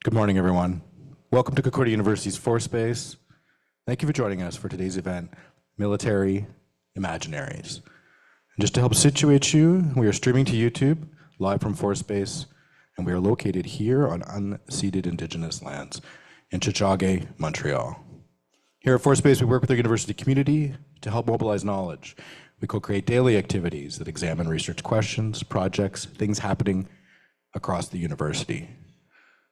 Good morning, everyone. Welcome to Concordia University's Space. Thank you for joining us for today's event, Military Imaginaries. And just to help situate you, we are streaming to YouTube, live from Space, and we are located here on unceded Indigenous lands in Tiohtià:ke, Montreal. Here at Space, we work with the university community to help mobilize knowledge. We co-create daily activities that examine research questions, projects, things happening across the university.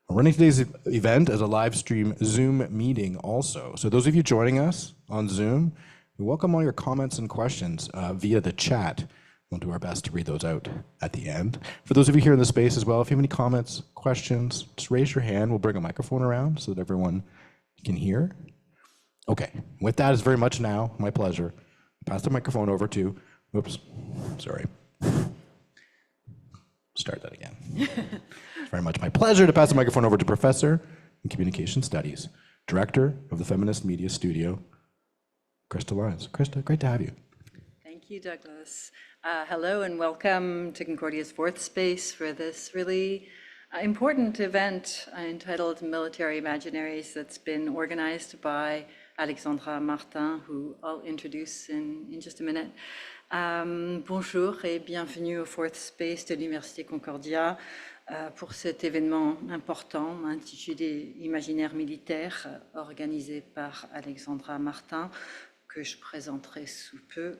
We're running today's event as a live stream Zoom meeting also. So those of you joining us on Zoom, we welcome all your comments and questions via the chat. We'll do our best to read those out at the end. For those of you here in the space as well, if you have any comments, questions, just raise your hand. We'll bring a microphone around so that everyone can hear. Okay, with that, it's very much now my pleasure. Pass the microphone over to, oops, sorry. Start that again. It's very much my pleasure to pass the microphone over to Professor in Communication Studies, Director of the Feminist Media Studio, Krista Lyons. Krista, great to have you. Thank you, Douglas. Hello and welcome to Concordia's fourth space for this really important event entitled Military Imaginaries that's been organized by Alexandra Martin, who I'll introduce in just a minute. Bonjour et bienvenue au fourth space de l'Université Concordia pour cet événement important intitulé Imaginaire militaire, organisé par Alexandra Martin, que je présenterai sous peu.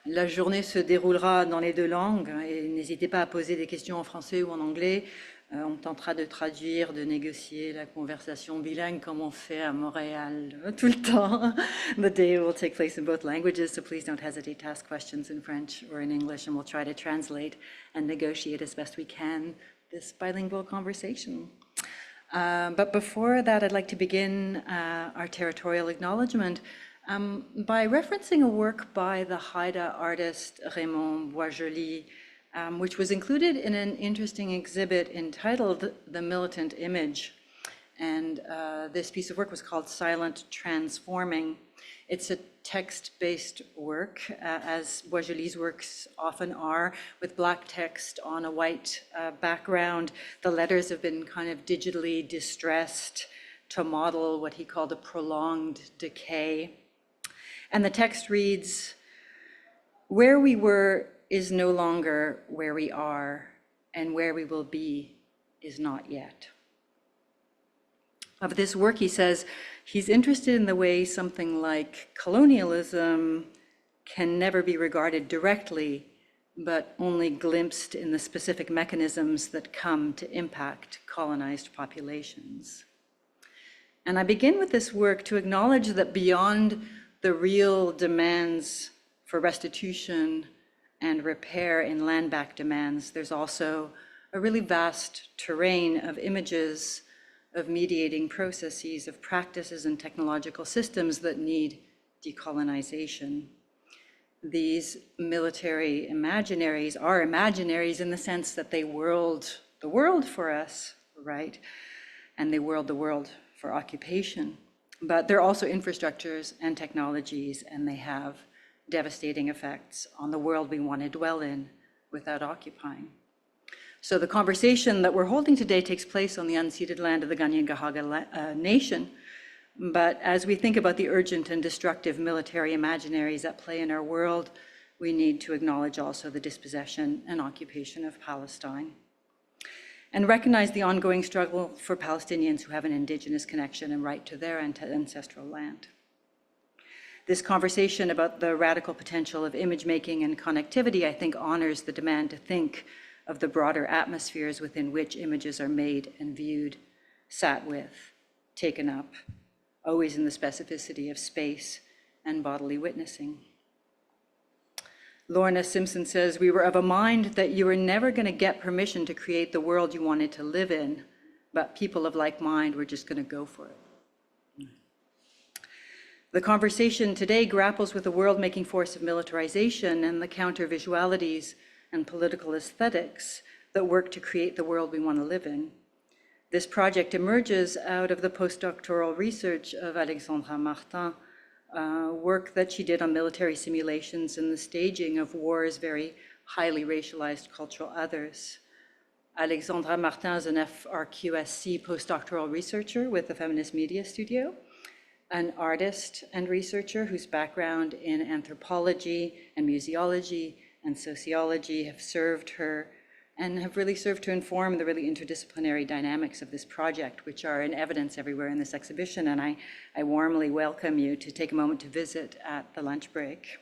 La journée se déroulera dans les deux langues et n'hésitez pas à poser des questions en français ou en anglais. On tentera de traduire, de négocier la conversation bilingue comme on fait à Montréal tout le temps. The day will take place in both languages, so please don't hesitate to ask questions in French or in English, and we'll try to translate and negotiate as best we can this bilingual conversation. But before that, I'd like to begin our territorial acknowledgement by referencing a work by the Haida artist Raymond Boisjoli, which was included in an interesting exhibit entitled The Militant Image. And this piece of work was called Silent Transforming. It's a text-based work, as Boisjoli's works often are, with black text on a white background. The letters have been kind of digitally distressed to model what he called a prolonged decay. And the text reads, "Where we were is no longer where we are, and where we will be is not yet." Of this work, he says he's interested in the way something like colonialism can never be regarded directly, but only glimpsed in the specific mechanisms that come to impact colonized populations. And I begin with this work to acknowledge that beyond the real demands for restitution and repair in land-back demands, there's also a really vast terrain of images, of mediating processes, of practices and technological systems that need decolonization. These military imaginaries are imaginaries in the sense that they world the world for us, right? And they world the world for occupation. But they're also infrastructures and technologies, and they have devastating effects on the world we want to dwell in without occupying. So the conversation that we're holding today takes place on the unceded land of the Kanien'kehá:ka Nation. But as we think about the urgent and destructive military imaginaries at play in our world, we need to acknowledge also the dispossession and occupation of Palestine, and recognize the ongoing struggle for Palestinians who have an indigenous connection and right to their ancestral land. This conversation about the radical potential of image making and connectivity, I think, honors the demand to think of the broader atmospheres within which images are made and viewed, sat with, taken up, always in the specificity of space and bodily witnessing. Lorna Simpson says, "We were of a mind that you were never going to get permission to create the world you wanted to live in, but people of like mind were just going to go for it." The conversation today grapples with the world-making force of militarization and the counter-visualities and political aesthetics that work to create the world we want to live in. This project emerges out of the postdoctoral research of Alexandra Martin, work that she did on military simulations and the staging of war's very highly racialized cultural others. Alexandra Martin is an FRQSC postdoctoral researcher with the Feminist Media Studio, an artist and researcher whose background in anthropology and museology and sociology have served her and have really served to inform the really interdisciplinary dynamics of this project, which are in evidence everywhere in this exhibition. And I warmly welcome you to take a moment to visit at the lunch break.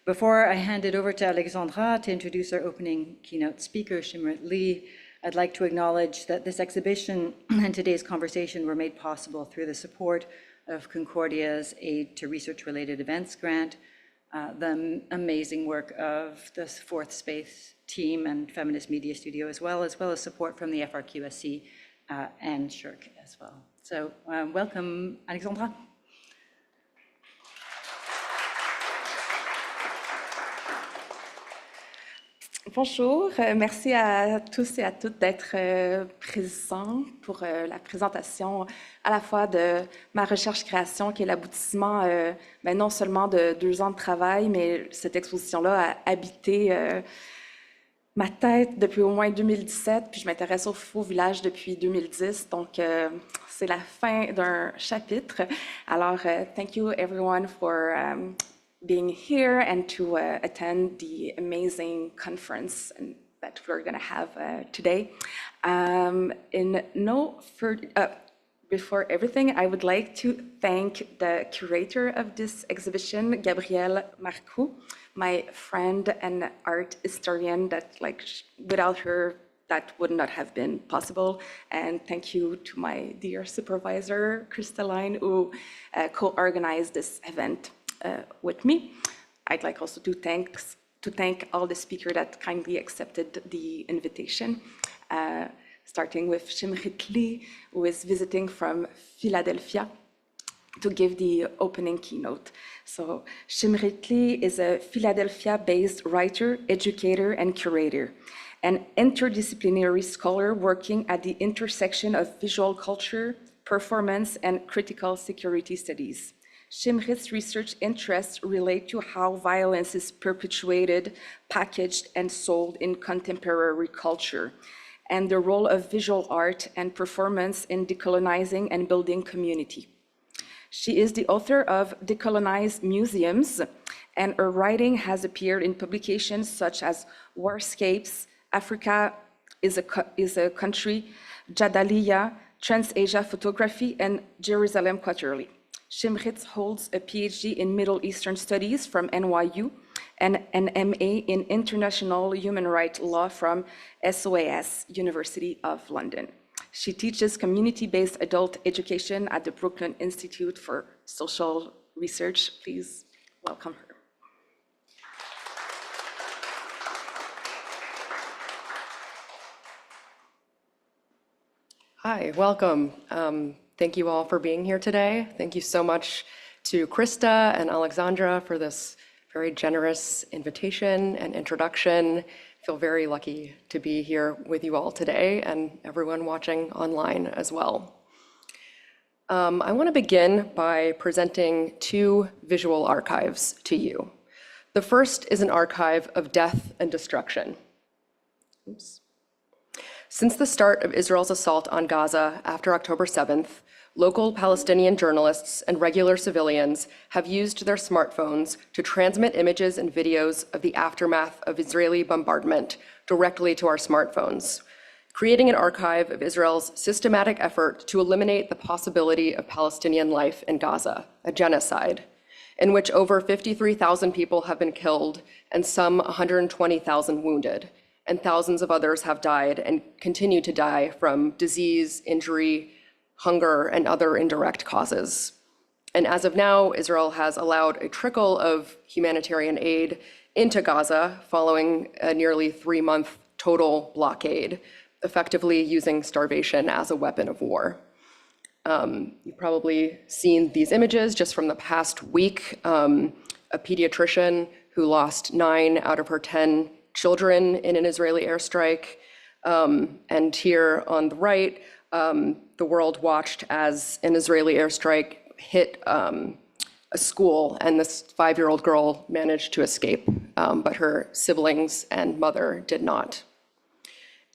Before I hand it over to Alexandra to introduce our opening keynote speaker, Shimrit Lee, I'd like to acknowledge that this exhibition and today's conversation were made possible through the support of Concordia's Aid to Research-Related Events grant, the amazing work of the Fourth Space team and Feminist Media Studio as well as support from the FRQSC and SHRC as well. So welcome, Alexandra. Bonjour, merci à tous et à toutes d'être présents pour la présentation à la fois de ma recherche-création qui est l'aboutissement non seulement de 2 ans de travail, mais cette exposition-là a habité ma tête depuis au moins 2017, puis je m'intéresse au Faux Village depuis 2010, donc c'est la fin d'un chapitre. Alors, thank you everyone for being here and to attend the amazing conference that we're going to have today. Before everything, I would like to thank the curator of this exhibition, Gabrielle Marcoux, my friend and art historian that, without her, that would not have been possible. And thank you to my dear supervisor, Crystalline, who co-organized this event with me. I'd like also to thank all the speakers that kindly accepted the invitation, starting with Shimrit Lee, who is visiting from Philadelphia to give the opening keynote. So Shimrit Lee is a Philadelphia-based writer, educator, and curator, an interdisciplinary scholar working at the intersection of visual culture, performance, and critical security studies. Shimrit's research interests relate to how violence is perpetuated, packaged, and sold in contemporary culture, and the role of visual art and performance in decolonizing and building community. She is the author of Decolonize Museums, and her writing has appeared in publications such as Warscapes, Africa is a Country, Jadaliyya, Trans-Asia Photography, and Jerusalem Quarterly. Shimrit holds a Ph.D. in Middle Eastern Studies from NYU and an MA in International Human Rights Law from SOAS, University of London. She teaches community-based adult education at the Brooklyn Institute for Social Research. Please welcome her. Hi, welcome. Thank you all for being here today. Thank you so much to Krista and Alexandra for this very generous invitation and introduction. I feel very lucky to be here with you all today and everyone watching online as well. I want to begin by presenting 2 visual archives to you. The first is an archive of death and destruction. Oops. Since the start of Israel's assault on Gaza after October 7th, local Palestinian journalists and regular civilians have used their smartphones to transmit images and videos of the aftermath of Israeli bombardment directly to our smartphones, creating an archive of Israel's systematic effort to eliminate the possibility of Palestinian life in Gaza, a genocide, in which over 53,000 people have been killed and some 120,000 wounded, and thousands of others have died and continue to die from disease, injury, hunger, and other indirect causes. And as of now, Israel has allowed a trickle of humanitarian aid into Gaza following a nearly 3-month total blockade, effectively using starvation as a weapon of war. You've probably seen these images just from the past week. A pediatrician who lost 9 out of her 10 children in an Israeli airstrike. And here on the right, the world watched as an Israeli airstrike hit a school, and this 5-year-old girl managed to escape, but her siblings and mother did not.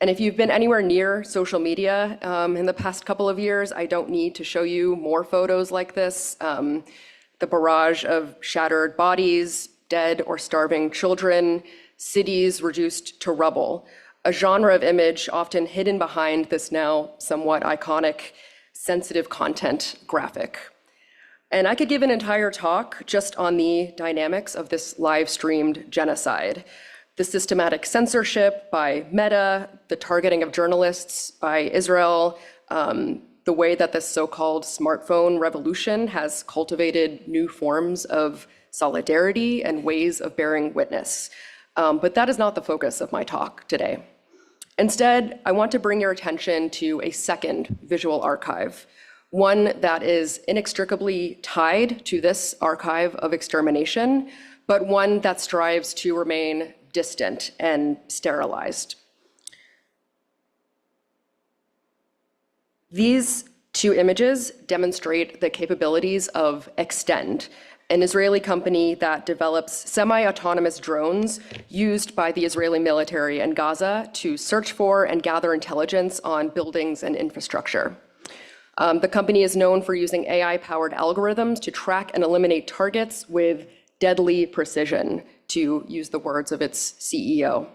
And if you've been anywhere near social media in the past couple of years, I don't need to show you more photos like this. The barrage of shattered bodies, dead or starving children, cities reduced to rubble, a genre of image often hidden behind this now somewhat iconic sensitive content graphic. And I could give an entire talk just on the dynamics of this live-streamed genocide. The systematic censorship by Meta, the targeting of journalists by Israel, the way that this so-called smartphone revolution has cultivated new forms of solidarity and ways of bearing witness. But that is not the focus of my talk today. Instead, I want to bring your attention to a second visual archive, one that is inextricably tied to this archive of extermination, but one that strives to remain distant and sterilized. These two images demonstrate the capabilities of Extend, an Israeli company that develops semi-autonomous drones used by the Israeli military in Gaza to search for and gather intelligence on buildings and infrastructure. The company is known for using AI-powered algorithms to track and eliminate targets with deadly precision, to use the words of its CEO.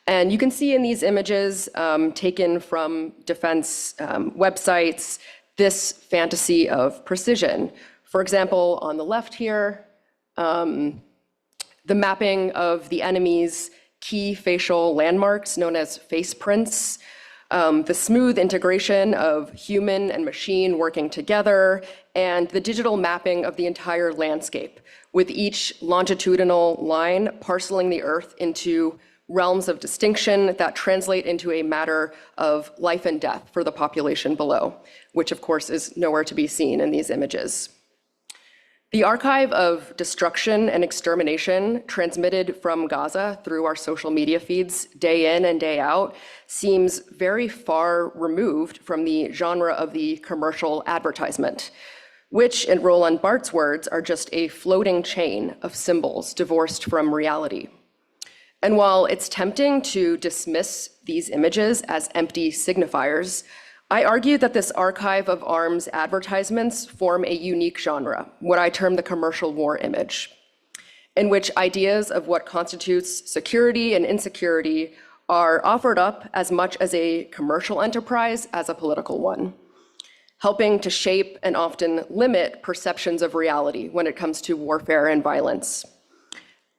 And you can see in these images taken from defense websites this fantasy of precision. For example, on the left here, the mapping of the enemy's key facial landmarks known as face prints, the smooth integration of human and machine working together, and the digital mapping of the entire landscape, with each longitudinal line parceling the Earth into realms of distinction that translate into a matter of life and death for the population below, which of course is nowhere to be seen in these images. The archive of destruction and extermination transmitted from Gaza through our social media feeds day in and day out seems very far removed from the genre of the commercial advertisement, which, in Roland Barthes' words, are just a floating chain of symbols divorced from reality. And while it's tempting to dismiss these images as empty signifiers, I argue that this archive of arms advertisements form a unique genre, what I term the commercial war image, in which ideas of what constitutes security and insecurity are offered up as much as a commercial enterprise as a political one, helping to shape and often limit perceptions of reality when it comes to warfare and violence.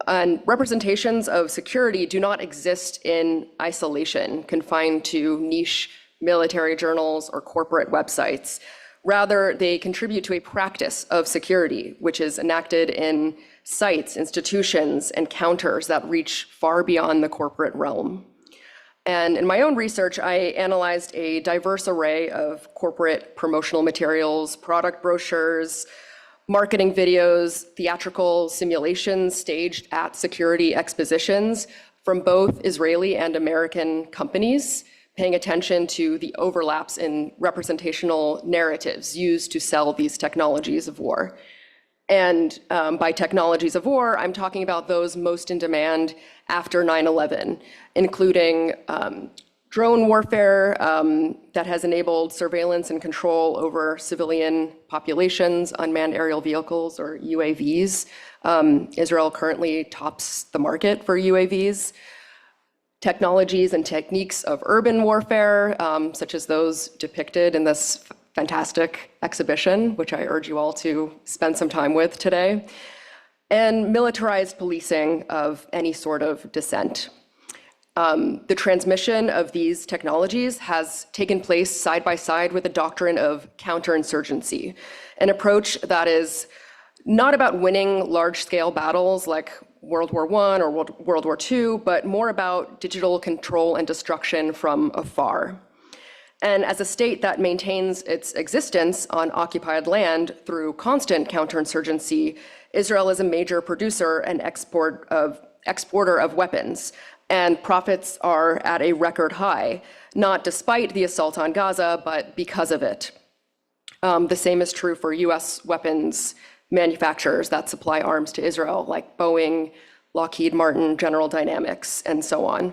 And representations of security do not exist in isolation, confined to niche military journals or corporate websites. Rather, they contribute to a practice of security, which is enacted in sites, institutions, and counters that reach far beyond the corporate realm. And in my own research, I analyzed a diverse array of corporate promotional materials, product brochures, marketing videos, theatrical simulations staged at security expositions from both Israeli and American companies, paying attention to the overlaps in representational narratives used to sell these technologies of war. And by technologies of war, I'm talking about those most in demand after 9/11, including drone warfare that has enabled surveillance and control over civilian populations, unmanned aerial vehicles, or UAVs. Israel currently tops the market for UAVs. Technologies and techniques of urban warfare, such as those depicted in this fantastic exhibition, which I urge you all to spend some time with today, and militarized policing of any sort of dissent. The transmission of these technologies has taken place side by side with the doctrine of counterinsurgency, an approach that is not about winning large-scale battles like World War I or World War II, but more about digital control and destruction from afar. And as a state that maintains its existence on occupied land through constant counterinsurgency, Israel is a major producer and exporter of weapons, and profits are at a record high, not despite the assault on Gaza, but because of it. The same is true for US weapons manufacturers that supply arms to Israel, like Boeing, Lockheed Martin, General Dynamics, and so on.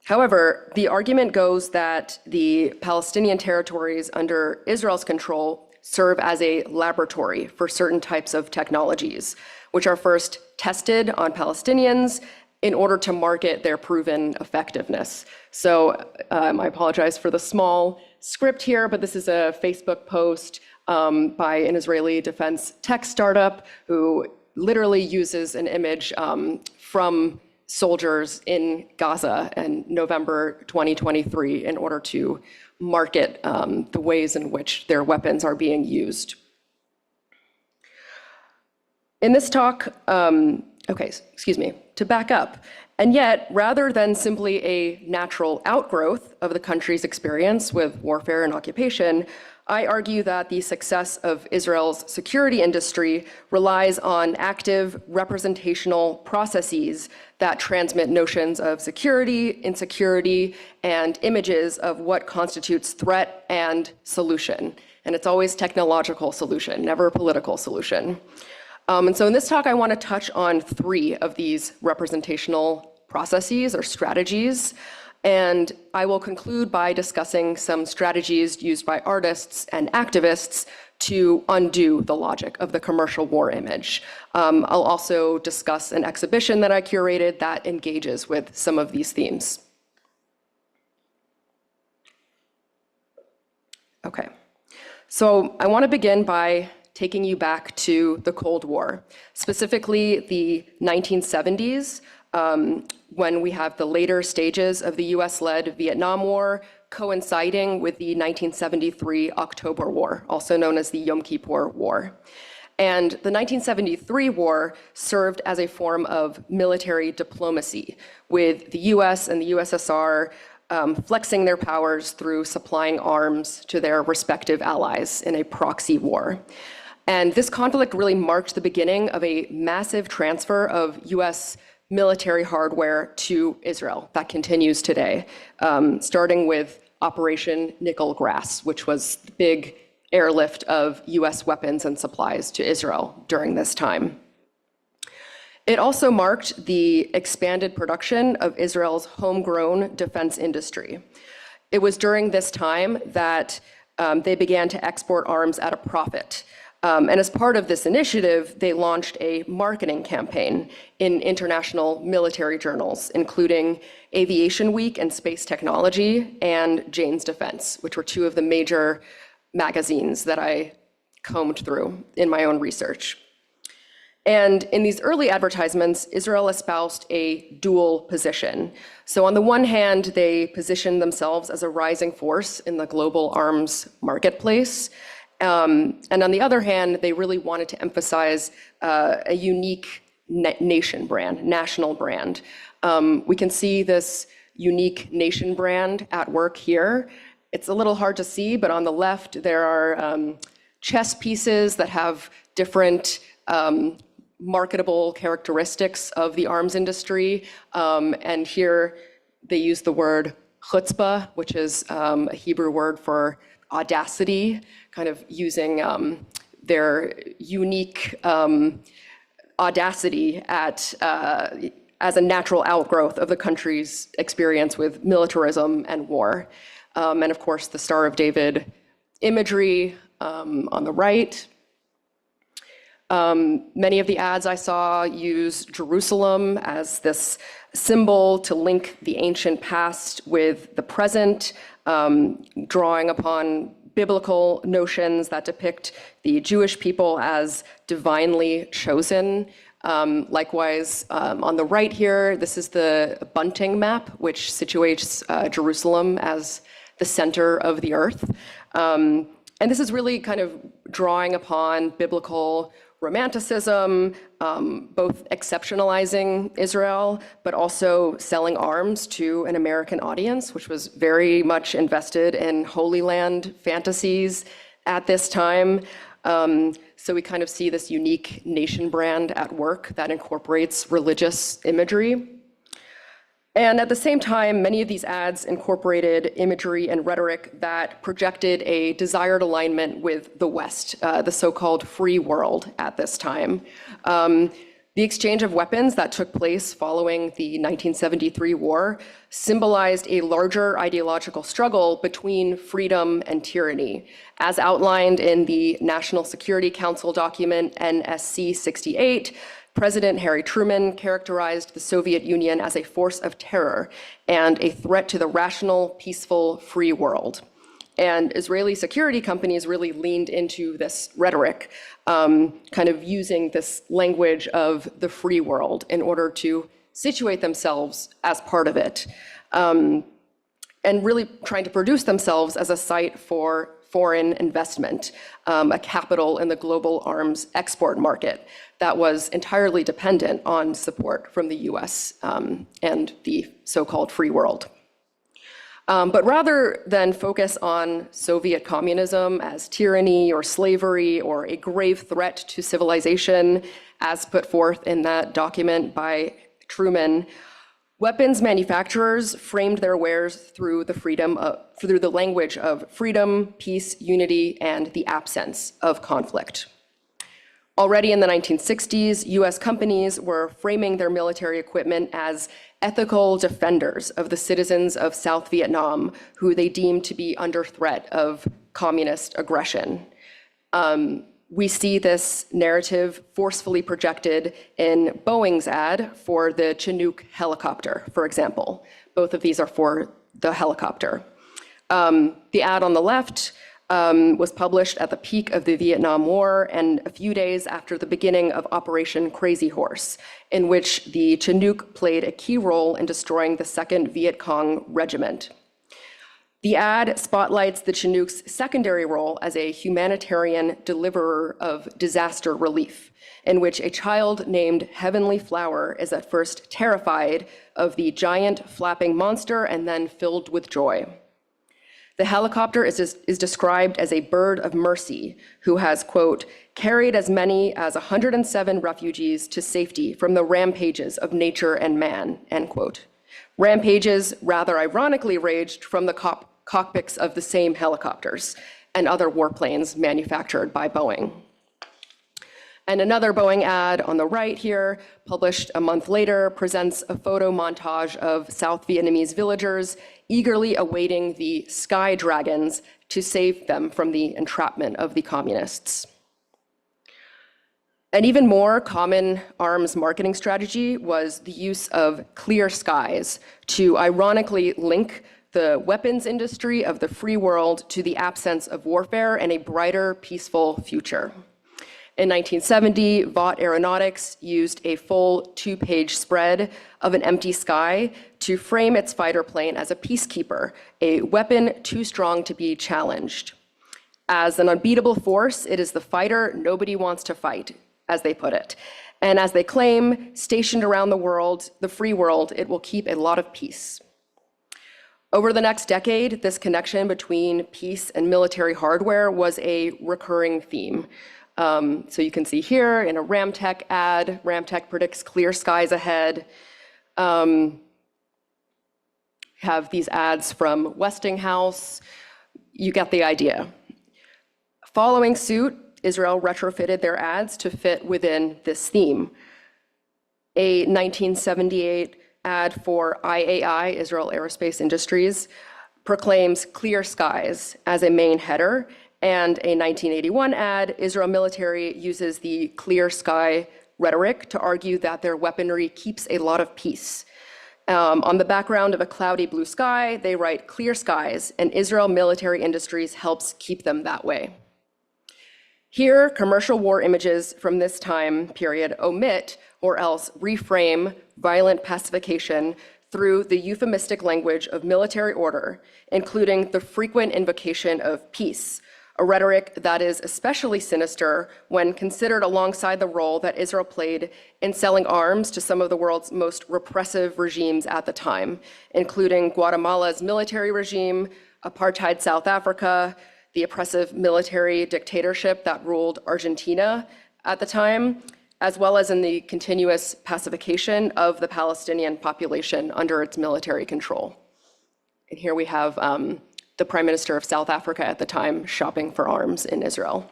However, the argument goes that the Palestinian territories under Israel's control serve as a laboratory for certain types of technologies, which are first tested on Palestinians in order to market their proven effectiveness. So I apologize for the small script here, but this is a Facebook post by an Israeli defense tech startup who literally uses an image from soldiers in Gaza in November 2023 in order to market the ways in which their weapons are being used. In this talk, to back up, and yet, rather than simply a natural outgrowth of the country's experience with warfare and occupation, I argue that the success of Israel's security industry relies on active representational processes that transmit notions of security, insecurity, and images of what constitutes threat and solution. And it's always technological solution, never a political solution. And so in this talk, I want to touch on 3 of these representational processes or strategies. And I will conclude by discussing some strategies used by artists and activists to undo the logic of the commercial war image. I'll also discuss an exhibition that I curated that engages with some of these themes. Okay, so I want to begin by taking you back to the Cold War, specifically the 1970s, when we have the later stages of the US-led Vietnam War coinciding with the 1973 October War, also known as the Yom Kippur War. And the 1973 war served as a form of military diplomacy, with the US and the USSR flexing their powers through supplying arms to their respective allies in a proxy war. And this conflict really marked the beginning of a massive transfer of US military hardware to Israel that continues today, starting with Operation Nickel Grass, which was the big airlift of US weapons and supplies to Israel during this time. It also marked the expanded production of Israel's homegrown defense industry. It was during this time that they began to export arms at a profit. And as part of this initiative, they launched a marketing campaign in international military journals, including Aviation Week and Space Technology and Jane's Defense, which were 2 of the major magazines that I combed through in my own research. And in these early advertisements, Israel espoused a dual position. So on the one hand, they positioned themselves as a rising force in the global arms marketplace. And on the other hand, they really wanted to emphasize a unique nation brand, national brand. We can see this unique nation brand at work here. It's a little hard to see, but on the left, there are chess pieces that have different marketable characteristics of the arms industry. And here they use the word chutzpah, which is a Hebrew word for audacity, kind of using their unique audacity as a natural outgrowth of the country's experience with militarism and war. And of course, the Star of David imagery on the right. Many of the ads I saw use Jerusalem as this symbol to link the ancient past with the present, drawing upon biblical notions that depict the Jewish people as divinely chosen. Likewise, on the right here, this is the Bunting map, which situates Jerusalem as the center of the earth. And this is really kind of drawing upon biblical romanticism, both exceptionalizing Israel, but also selling arms to an American audience, which was very much invested in Holy Land fantasies at this time. So we kind of see this unique nation brand at work that incorporates religious imagery. And at the same time, many of these ads incorporated imagery and rhetoric that projected a desired alignment with the West, the so-called free world at this time. The exchange of weapons that took place following the 1973 war symbolized a larger ideological struggle between freedom and tyranny, as outlined in the National Security Council document NSC 68. President Harry Truman characterized the Soviet Union as a force of terror and a threat to the rational, peaceful, free world. And Israeli security companies really leaned into this rhetoric, kind of using this language of the free world in order to situate themselves as part of it, and really trying to produce themselves as a site for foreign investment, a capital in the global arms export market that was entirely dependent on support from the US and the so-called free world. But rather than focus on Soviet communism as tyranny or slavery or a grave threat to civilization, as put forth in that document by Truman, weapons manufacturers framed their wares through the language of freedom, peace, unity, and the absence of conflict. Already in the 1960s, US companies were framing their military equipment as ethical defenders of the citizens of South Vietnam, who they deemed to be under threat of communist aggression. We see this narrative forcefully projected in Boeing's ad for the Chinook helicopter, for example. Both of these are for the helicopter. The ad on the left was published at the peak of the Vietnam War and a few days after the beginning of Operation Crazy Horse, in which the Chinook played a key role in destroying the 2nd Viet Cong Regiment. The ad spotlights the Chinook's secondary role as a humanitarian deliverer of disaster relief, in which a child named Heavenly Flower is at first terrified of the giant flapping monster and then filled with joy. The helicopter is described as a bird of mercy who has, quote, carried as many as 107 refugees to safety from the rampages of nature and man, end quote. Rampages rather ironically raged from the cockpits of the same helicopters and other warplanes manufactured by Boeing. And another Boeing ad on the right here, published a month later, presents a photo montage of South Vietnamese villagers eagerly awaiting the sky dragons to save them from the entrapment of the communists. An even more common arms marketing strategy was the use of clear skies to ironically link the weapons industry of the free world to the absence of warfare and a brighter, peaceful future. In 1970, Vought Aeronautics used a full 2-page spread of an empty sky to frame its fighter plane as a peacekeeper, a weapon too strong to be challenged. As an unbeatable force, it is the fighter nobody wants to fight, as they put it. And as they claim, stationed around the world, the free world, it will keep a lot of peace. Over the next decade, this connection between peace and military hardware was a recurring theme. So you can see here in a Ramtech ad, Ramtech predicts clear skies ahead. Have these ads from Westinghouse. You get the idea. Following suit, Israel retrofitted their ads to fit within this theme. A 1978 ad for IAI, Israel Aerospace Industries, proclaims clear skies as a main header, and a 1981 ad, Israel military uses the clear sky rhetoric to argue that their weaponry keeps a lot of peace. On the background of a cloudy blue sky, they write clear skies, and Israel Military Industries helps keep them that way. Here, commercial war images from this time period omit or else reframe violent pacification through the euphemistic language of military order, including the frequent invocation of peace, a rhetoric that is especially sinister when considered alongside the role that Israel played in selling arms to some of the world's most repressive regimes at the time, including Guatemala's military regime, apartheid South Africa, the oppressive military dictatorship that ruled Argentina at the time, as well as in the continuous pacification of the Palestinian population under its military control. And here we have the Prime Minister of South Africa at the time shopping for arms in Israel.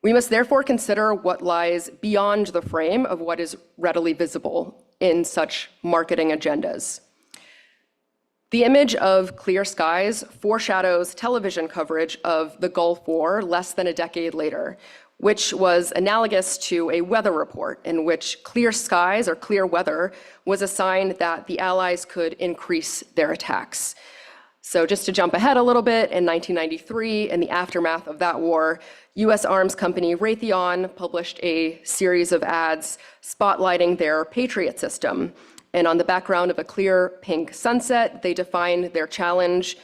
We must therefore consider what lies beyond the frame of what is readily visible in such marketing agendas. The image of clear skies foreshadows television coverage of the Gulf War less than a decade later, which was analogous to a weather report in which clear skies or clear weather was a sign that the Allies could increase their attacks. So just to jump ahead a little bit, in 1993, in the aftermath of that war, US arms company Raytheon published a series of ads spotlighting their Patriot system. And on the background of a clear pink sunset, they defined their challenge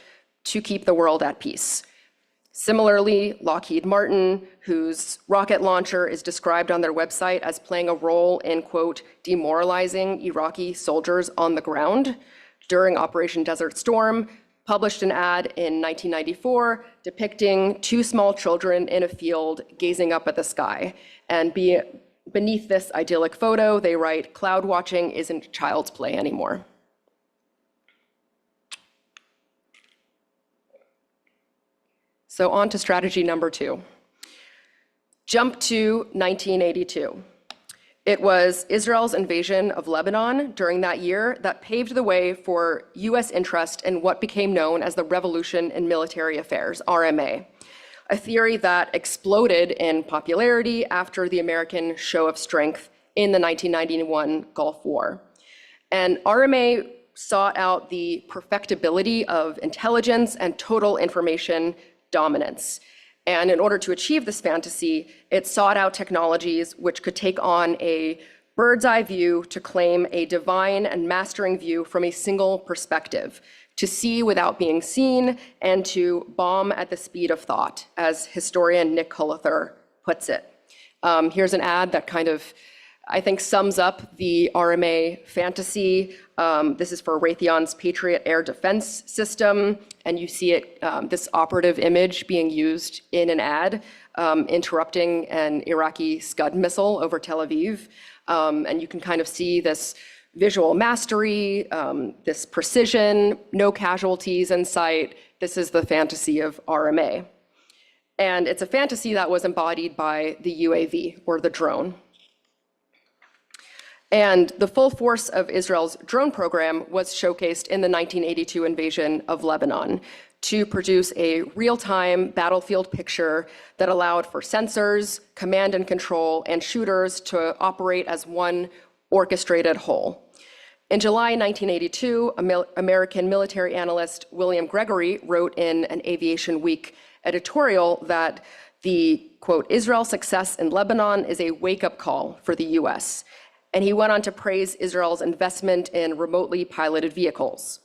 to keep the world at peace. Similarly, Lockheed Martin, whose rocket launcher is described on their website as playing a role in, quote, demoralizing Iraqi soldiers on the ground during Operation Desert Storm, published an ad in 1994 depicting two small children in a field gazing up at the sky. And beneath this idyllic photo, they write, "Cloud watching isn't child's play anymore." So on to strategy number 2. Jump to 1982. It was Israel's invasion of Lebanon during that year that paved the way for US interest in what became known as the Revolution in Military Affairs, RMA, a theory that exploded in popularity after the American show of strength in the 1991 Gulf War. And RMA sought out the perfectibility of intelligence and total information dominance. And in order to achieve this fantasy, it sought out technologies which could take on a bird's eye view to claim a divine and mastering view from a single perspective, to see without being seen, and to bomb at the speed of thought, as historian Nick Holother puts it. Here's an ad that kind of, I think, sums up the RMA fantasy. This is for Raytheon's Patriot air defense system, and you see it, this operative image being used in an ad, interrupting an Iraqi Scud missile over Tel Aviv. And you can kind of see this visual mastery, this precision, no casualties in sight. This is the fantasy of RMA. And it's a fantasy that was embodied by the UAV, or the drone. And the full force of Israel's drone program was showcased in the 1982 invasion of Lebanon to produce a real-time battlefield picture that allowed for sensors, command and control, and shooters to operate as one orchestrated whole. In July 1982, American military analyst William Gregory wrote in an Aviation Week editorial that the, quote, Israel's success in Lebanon is a wake-up call for the US. And he went on to praise Israel's investment in remotely piloted vehicles.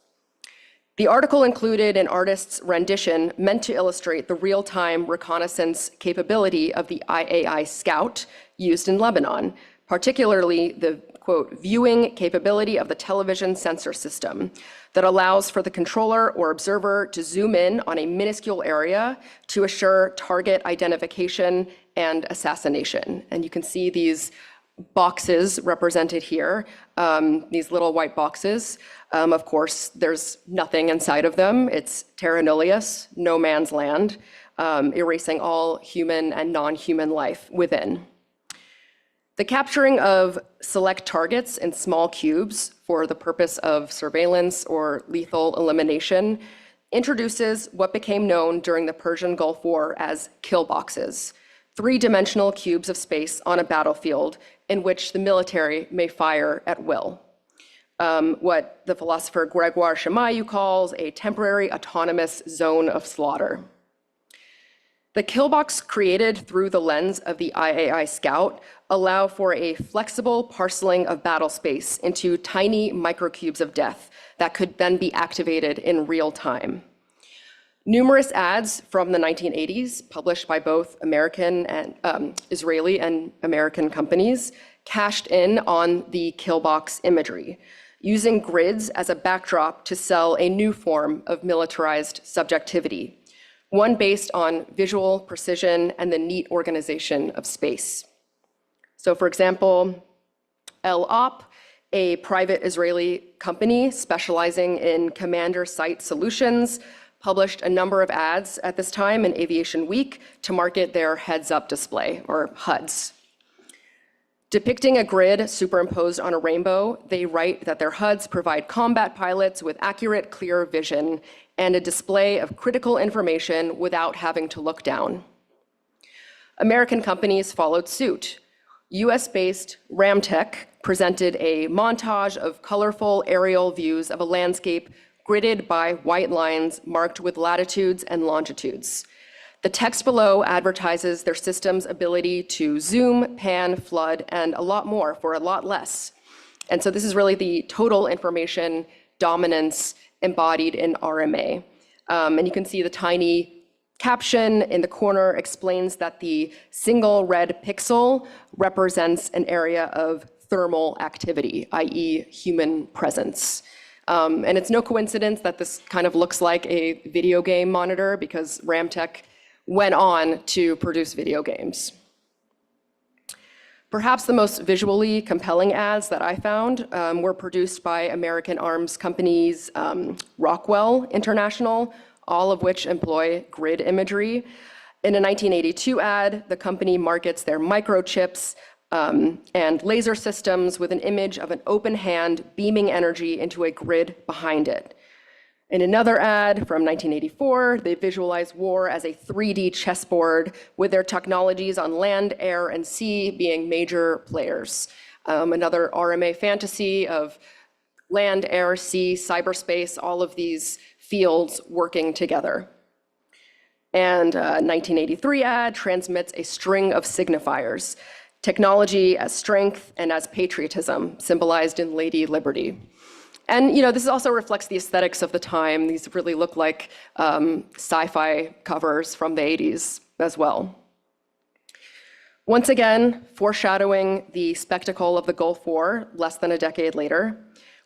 The article included an artist's rendition meant to illustrate the real-time reconnaissance capability of the IAI Scout used in Lebanon, particularly the, quote, viewing capability of the television sensor system that allows for the controller or observer to zoom in on a minuscule area to assure target identification and assassination. And you can see these boxes represented here, these little white boxes. Of course, there's nothing inside of them. It's terra nullius, no man's land, erasing all human and non-human life within. The capturing of select targets in small cubes for the purpose of surveillance or lethal elimination introduces what became known during the Persian Gulf War as kill boxes, three-dimensional cubes of space on a battlefield in which the military may fire at will. What the philosopher Gregoire Chamaillou calls a temporary autonomous zone of slaughter. The kill box created through the lens of the IAI Scout allow for a flexible parceling of battle space into tiny microcubes of death that could then be activated in real time. Numerous ads from the 1980s, published by both American and Israeli and American companies, cashed in on the killbox imagery, using grids as a backdrop to sell a new form of militarized subjectivity, one based on visual precision and the neat organization of space. So for example, El Op, a private Israeli company specializing in commander site solutions, published a number of ads at this time in Aviation Week to market their heads-up display, or HUDs. Depicting a grid superimposed on a rainbow, they write that their HUDs provide combat pilots with accurate, clear vision and a display of critical information without having to look down. American companies followed suit. US-based Ramtech presented a montage of colorful aerial views of a landscape gridded by white lines marked with latitudes and longitudes. The text below advertises their system's ability to zoom, pan, flood, and a lot more for a lot less. And so this is really the total information dominance embodied in RMA. And you can see the tiny caption in the corner explains that the single red pixel represents an area of thermal activity, i.e. human presence. And it's no coincidence that this kind of looks like a video game monitor because Ramtech went on to produce video games. Perhaps the most visually compelling ads that I found were produced by American arms companies Rockwell International, all of which employ grid imagery. In a 1982 ad, the company markets their microchips and laser systems with an image of an open hand beaming energy into a grid behind it. In another ad from 1984, they visualize war as a 3D chessboard with their technologies on land, air, and sea being major players. Another RMA fantasy of land, air, sea, cyberspace, all of these fields working together. And a 1983 ad transmits a string of signifiers, technology as strength and as patriotism, symbolized in Lady Liberty. And this also reflects the aesthetics of the time. These really look like sci-fi covers from the 80s as well. Once again, foreshadowing the spectacle of the Gulf War less than a decade later,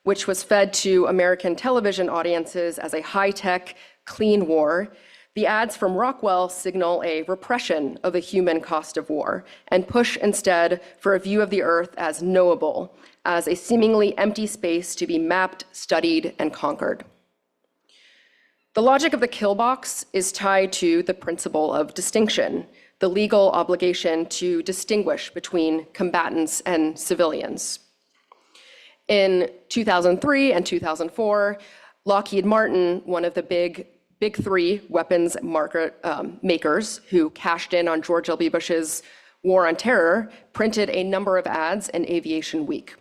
which was fed to American television audiences as a high-tech, clean war, the ads from Rockwell signal a repression of the human cost of war and push instead for a view of the Earth as knowable, as a seemingly empty space to be mapped, studied, and conquered. The logic of the kill box is tied to the principle of distinction, the legal obligation to distinguish between combatants and civilians. In 2003 and 2004, Lockheed Martin, one of the big three weapons makers who cashed in on George W. Bush's war on terror, printed a number of ads in Aviation Week.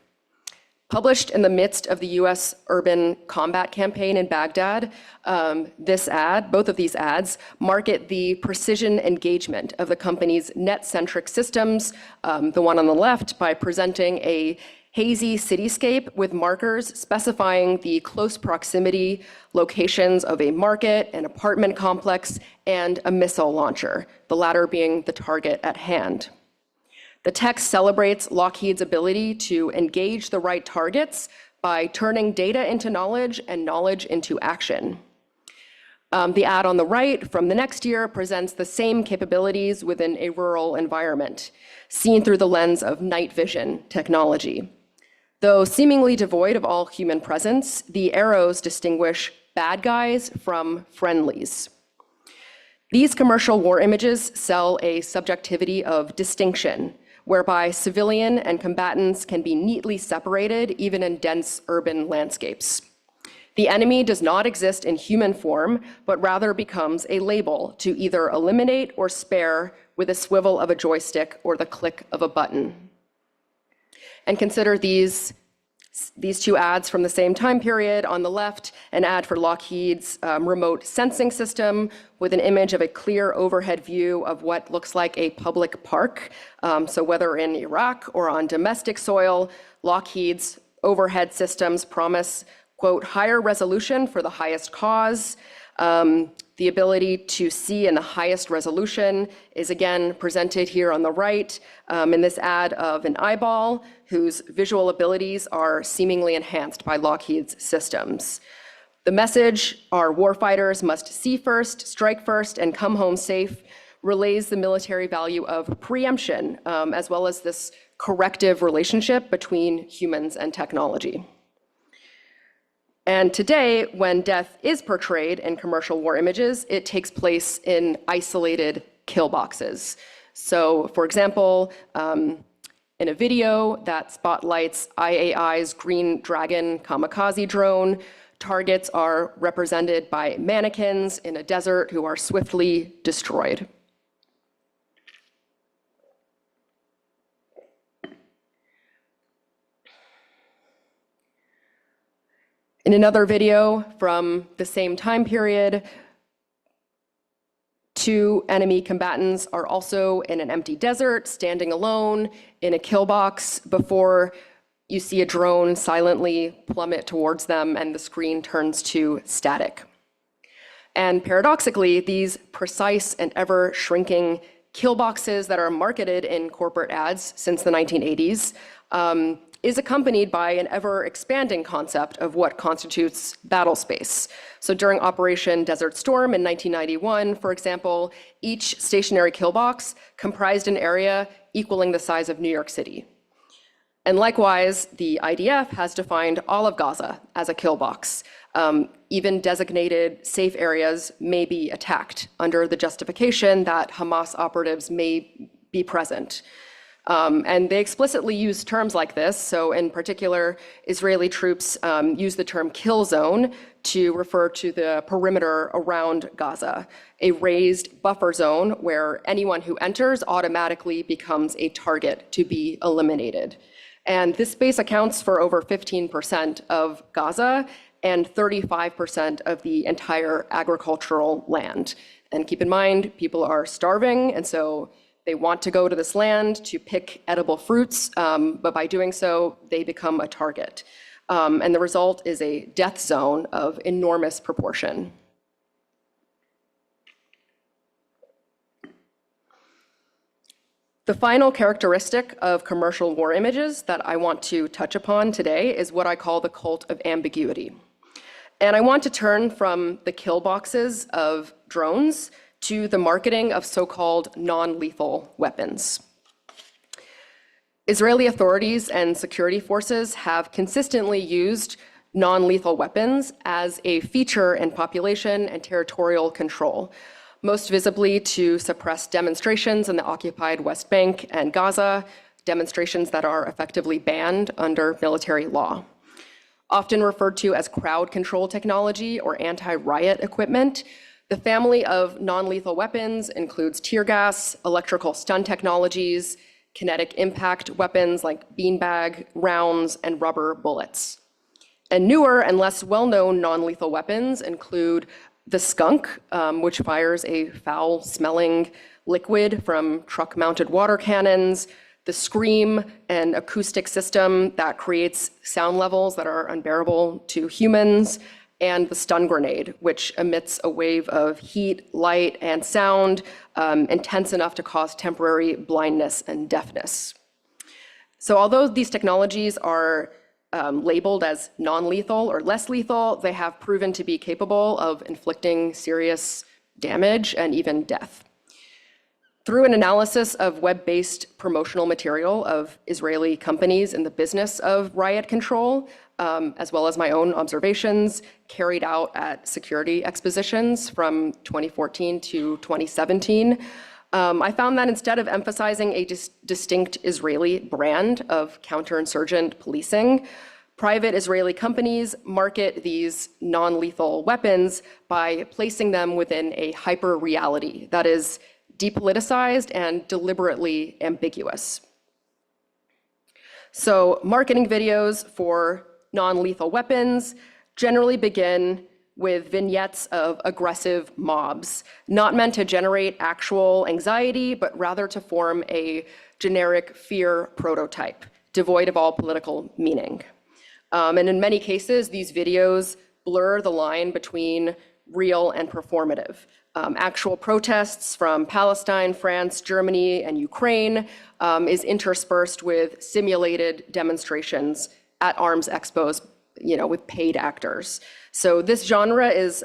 Published in the midst of the US urban combat campaign in Baghdad, both of these ads market the precision engagement of the company's net-centric systems, the one on the left by presenting a hazy cityscape with markers specifying the close proximity locations of a market, an apartment complex, and a missile launcher, the latter being the target at hand. The text celebrates Lockheed's ability to engage the right targets by turning data into knowledge and knowledge into action. The ad on the right from the next year presents the same capabilities within a rural environment, seen through the lens of night vision technology. Though seemingly devoid of all human presence, the arrows distinguish bad guys from friendlies. These commercial war images sell a subjectivity of distinction, whereby civilian and combatants can be neatly separated even in dense urban landscapes. The enemy does not exist in human form, but rather becomes a label to either eliminate or spare with a swivel of a joystick or the click of a button. And consider these two ads from the same time period. On the left, an ad for Lockheed's remote sensing system with an image of a clear overhead view of what looks like a public park. So whether in Iraq or on domestic soil, Lockheed's overhead systems promise, quote, higher resolution for the highest cause. The ability to see in the highest resolution is again presented here on the right in this ad of an eyeball whose visual abilities are seemingly enhanced by Lockheed's systems. The message, our warfighters must see first, strike first, and come home safe, relays the military value of preemption, as well as this corrective relationship between humans and technology. And today, when death is portrayed in commercial war images, it takes place in isolated kill boxes. So, for example, in a video that spotlights IAI's Green Dragon kamikaze drone, targets are represented by mannequins in a desert who are swiftly destroyed. In another video from the same time period, two enemy combatants are also in an empty desert, standing alone in a kill box before you see a drone silently plummet towards them and the screen turns to static. And paradoxically, these precise and ever-shrinking kill boxes that are marketed in corporate ads since the 1980s is accompanied by an ever-expanding concept of what constitutes battle space. So during Operation Desert Storm in 1991, for example, each stationary kill box comprised an area equaling the size of New York City. And likewise, the IDF has defined all of Gaza as a kill box. Even designated safe areas may be attacked under the justification that Hamas operatives may be present. And they explicitly use terms like this. So in particular, Israeli troops use the term kill zone to refer to the perimeter around Gaza, a raised buffer zone where anyone who enters automatically becomes a target to be eliminated. And this space accounts for over 15% of Gaza and 35% of the entire agricultural land. And keep in mind, people are starving, and so they want to go to this land to pick edible fruits, but by doing so, they become a target. And the result is a death zone of enormous proportion. The final characteristic of commercial war images that I want to touch upon today is what I call the cult of ambiguity. And I want to turn from the kill boxes of drones to the marketing of so-called non-lethal weapons. Israeli authorities and security forces have consistently used non-lethal weapons as a feature in population and territorial control, most visibly to suppress demonstrations in the occupied West Bank and Gaza, demonstrations that are effectively banned under military law. Often referred to as crowd control technology or anti-riot equipment, the family of non-lethal weapons includes tear gas, electrical stun technologies, kinetic impact weapons like beanbag rounds, and rubber bullets. And newer and less well-known non-lethal weapons include the skunk, which fires a foul-smelling liquid from truck-mounted water cannons, the scream, an acoustic system that creates sound levels that are unbearable to humans, and the stun grenade, which emits a wave of heat, light, and sound intense enough to cause temporary blindness and deafness. So although these technologies are labeled as non-lethal or less lethal, they have proven to be capable of inflicting serious damage and even death. Through an analysis of web-based promotional material of Israeli companies in the business of riot control, as well as my own observations carried out at security expositions from 2014 to 2017, I found that instead of emphasizing a distinct Israeli brand of counterinsurgent policing, private Israeli companies market these non-lethal weapons by placing them within a hyper-reality that is depoliticized and deliberately ambiguous. So marketing videos for non-lethal weapons generally begin with vignettes of aggressive mobs, not meant to generate actual anxiety, but rather to form a generic fear prototype, devoid of all political meaning. And in many cases, these videos blur the line between real and performative. Actual protests from Palestine, France, Germany, and Ukraine is interspersed with simulated demonstrations at arms expos, with paid actors. So this genre is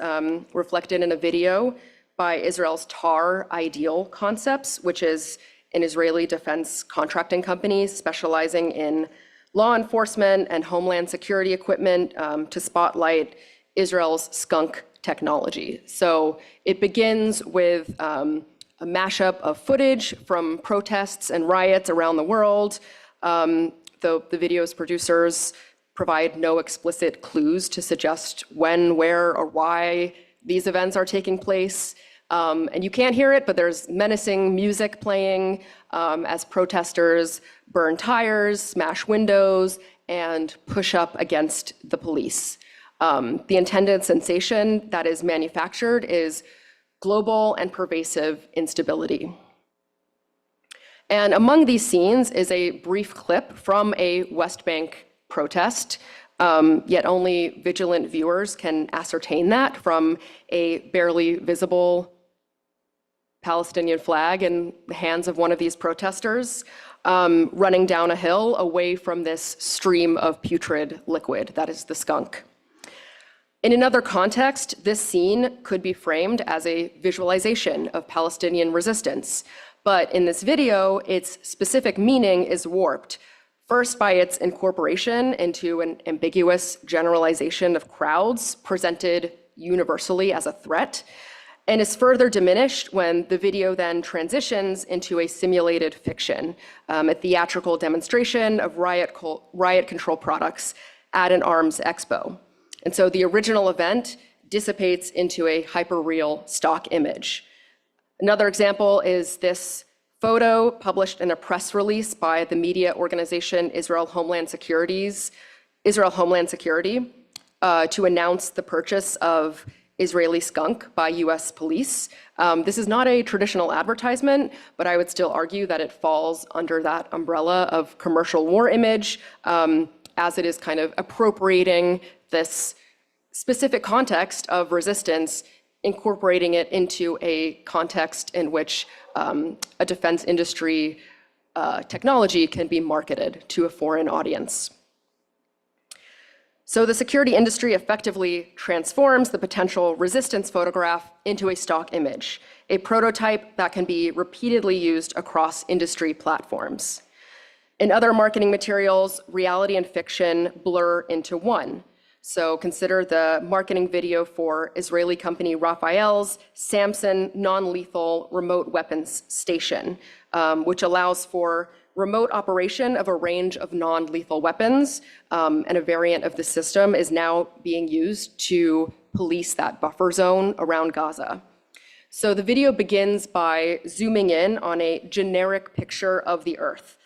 reflected in a video by Israel's TAR Ideal Concepts, which is an Israeli defense contracting company specializing in law enforcement and homeland security equipment to spotlight Israel's skunk technology. So it begins with a mashup of footage from protests and riots around the world. The video's producers provide no explicit clues to suggest when, where, or why these events are taking place. And you can't hear it, but there's menacing music playing as protesters burn tires, smash windows, and push up against the police. The intended sensation that is manufactured is global and pervasive instability. And among these scenes is a brief clip from a West Bank protest, yet only vigilant viewers can ascertain that from a barely visible Palestinian flag in the hands of one of these protesters, running down a hill away from this stream of putrid liquid that is the skunk. In another context, this scene could be framed as a visualization of Palestinian resistance. But in this video, its specific meaning is warped, first by its incorporation into an ambiguous generalization of crowds presented universally as a threat, and is further diminished when the video then transitions into a simulated fiction, a theatrical demonstration of riot control products at an arms expo. And so the original event dissipates into a hyperreal stock image. Another example is this photo published in a press release by the media organization Israel Homeland Security to announce the purchase of Israeli skunk by US police. This is not a traditional advertisement, but I would still argue that it falls under that umbrella of commercial war image, as it is kind of appropriating this specific context of resistance, incorporating it into a context in which a defense industry technology can be marketed to a foreign audience. So the security industry effectively transforms the potential resistance photograph into a stock image, a prototype that can be repeatedly used across industry platforms. In other marketing materials, reality and fiction blur into one. So consider the marketing video for Israeli company Rafael's Samson non-lethal remote weapons station, which allows for remote operation of a range of non-lethal weapons, and a variant of the system is now being used to police that buffer zone around Gaza. So the video begins by zooming in on a generic picture of the Earth,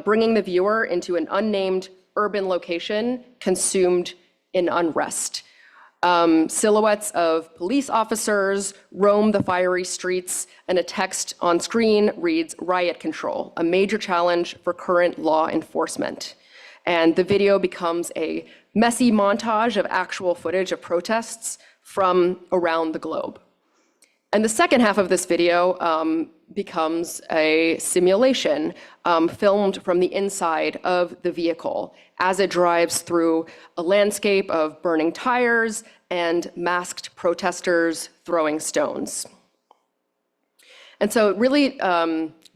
bringing the viewer into an unnamed urban location consumed in unrest. Silhouettes of police officers roam the fiery streets, and a text on screen reads "riot control, a major challenge for current law enforcement." And the video becomes a messy montage of actual footage of protests from around the globe. And the second half of this video becomes a simulation filmed from the inside of the vehicle as it drives through a landscape of burning tires and masked protesters throwing stones. And so it really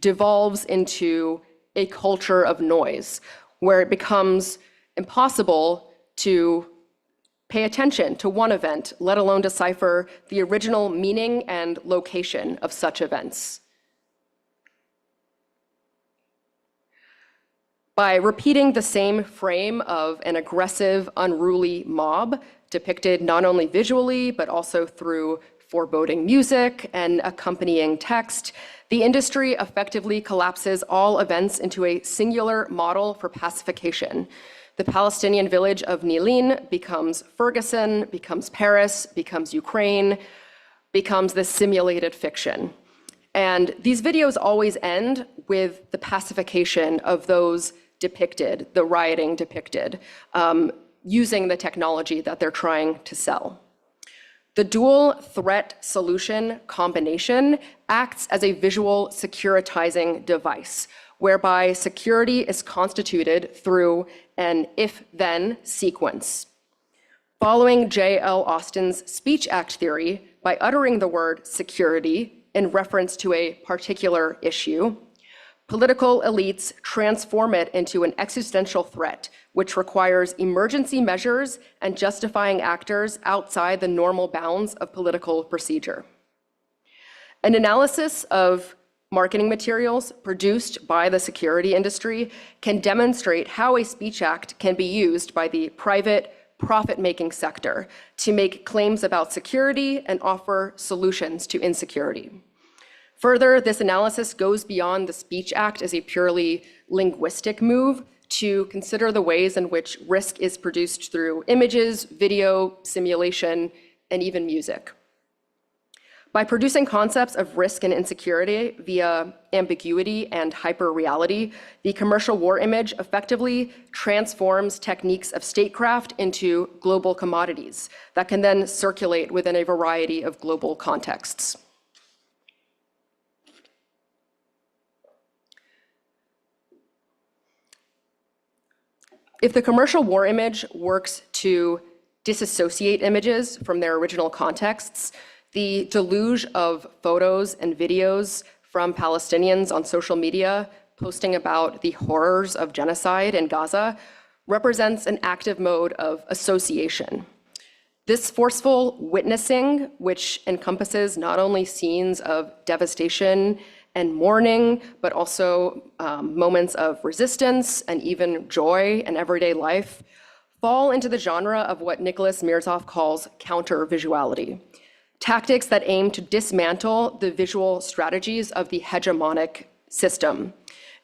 devolves into a culture of noise, where it becomes impossible to pay attention to one event, let alone decipher the original meaning and location of such events. By repeating the same frame of an aggressive, unruly mob, depicted not only visually, but also through foreboding music and accompanying text, the industry effectively collapses all events into a singular model for pacification. The Palestinian village of Nilin becomes Ferguson, becomes Paris, becomes Ukraine, becomes this simulated fiction. And these videos always end with the pacification of those depicted, the rioting depicted, using the technology that they're trying to sell. The dual threat solution combination acts as a visual securitizing device, whereby security is constituted through an if-then sequence. Following J.L. Austin's Speech Act theory, by uttering the word security in reference to a particular issue, political elites transform it into an existential threat, which requires emergency measures and justifying actors outside the normal bounds of political procedure. An analysis of marketing materials produced by the security industry can demonstrate how a speech act can be used by the private, profit-making sector to make claims about security and offer solutions to insecurity. Further, this analysis goes beyond the Speech Act as a purely linguistic move to consider the ways in which risk is produced through images, video, simulation, and even music. By producing concepts of risk and insecurity via ambiguity and hyperreality, the commercial war image effectively transforms techniques of statecraft into global commodities that can then circulate within a variety of global contexts. If the commercial war image works to disassociate images from their original contexts, the deluge of photos and videos from Palestinians on social media posting about the horrors of genocide in Gaza represents an active mode of association. This forceful witnessing, which encompasses not only scenes of devastation and mourning, but also moments of resistance and even joy in everyday life, fall into the genre of what Nicholas Mirzoff calls counter-visuality. Tactics that aim to dismantle the visual strategies of the hegemonic system.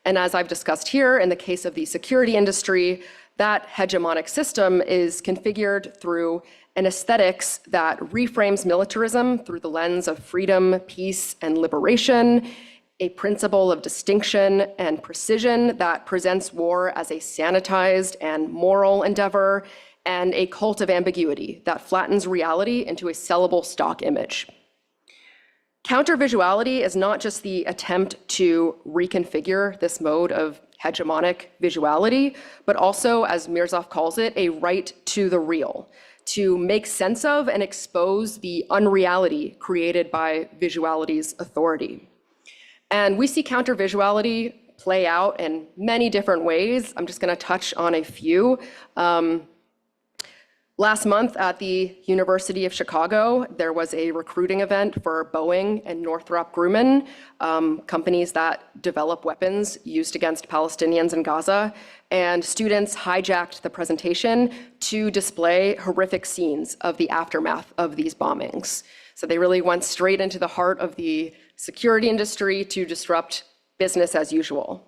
And as I've discussed here, in the case of the security industry, that hegemonic system is configured through an aesthetics that reframes militarism through the lens of freedom, peace, and liberation, a principle of distinction and precision that presents war as a sanitized and moral endeavor, and a cult of ambiguity that flattens reality into a sellable stock image. Counter-visuality is not just the attempt to reconfigure this mode of hegemonic visuality, but also, as Mirzoff calls it, a right to the real, to make sense of and expose the unreality created by visuality's authority. And we see counter-visuality play out in many different ways. I'm just gonna touch on a few. Last month at the University of Chicago, there was a recruiting event for Boeing and Northrop Grumman, companies that develop weapons used against Palestinians in Gaza, and students hijacked the presentation to display horrific scenes of the aftermath of these bombings. So they really went straight into the heart of the security industry to disrupt business as usual.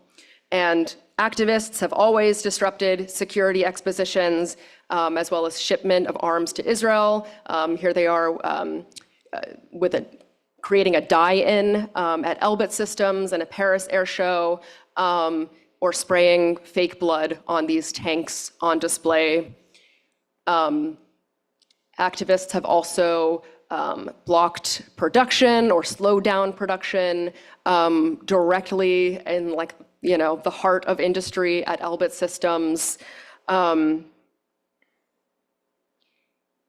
And activists have always disrupted security expositions, as well as shipment of arms to Israel. Here they are creating a die-in at Elbit Systems and a Paris air show, or spraying fake blood on these tanks on display. Activists have also blocked production or slowed down production directly in the heart of industry at Elbit Systems.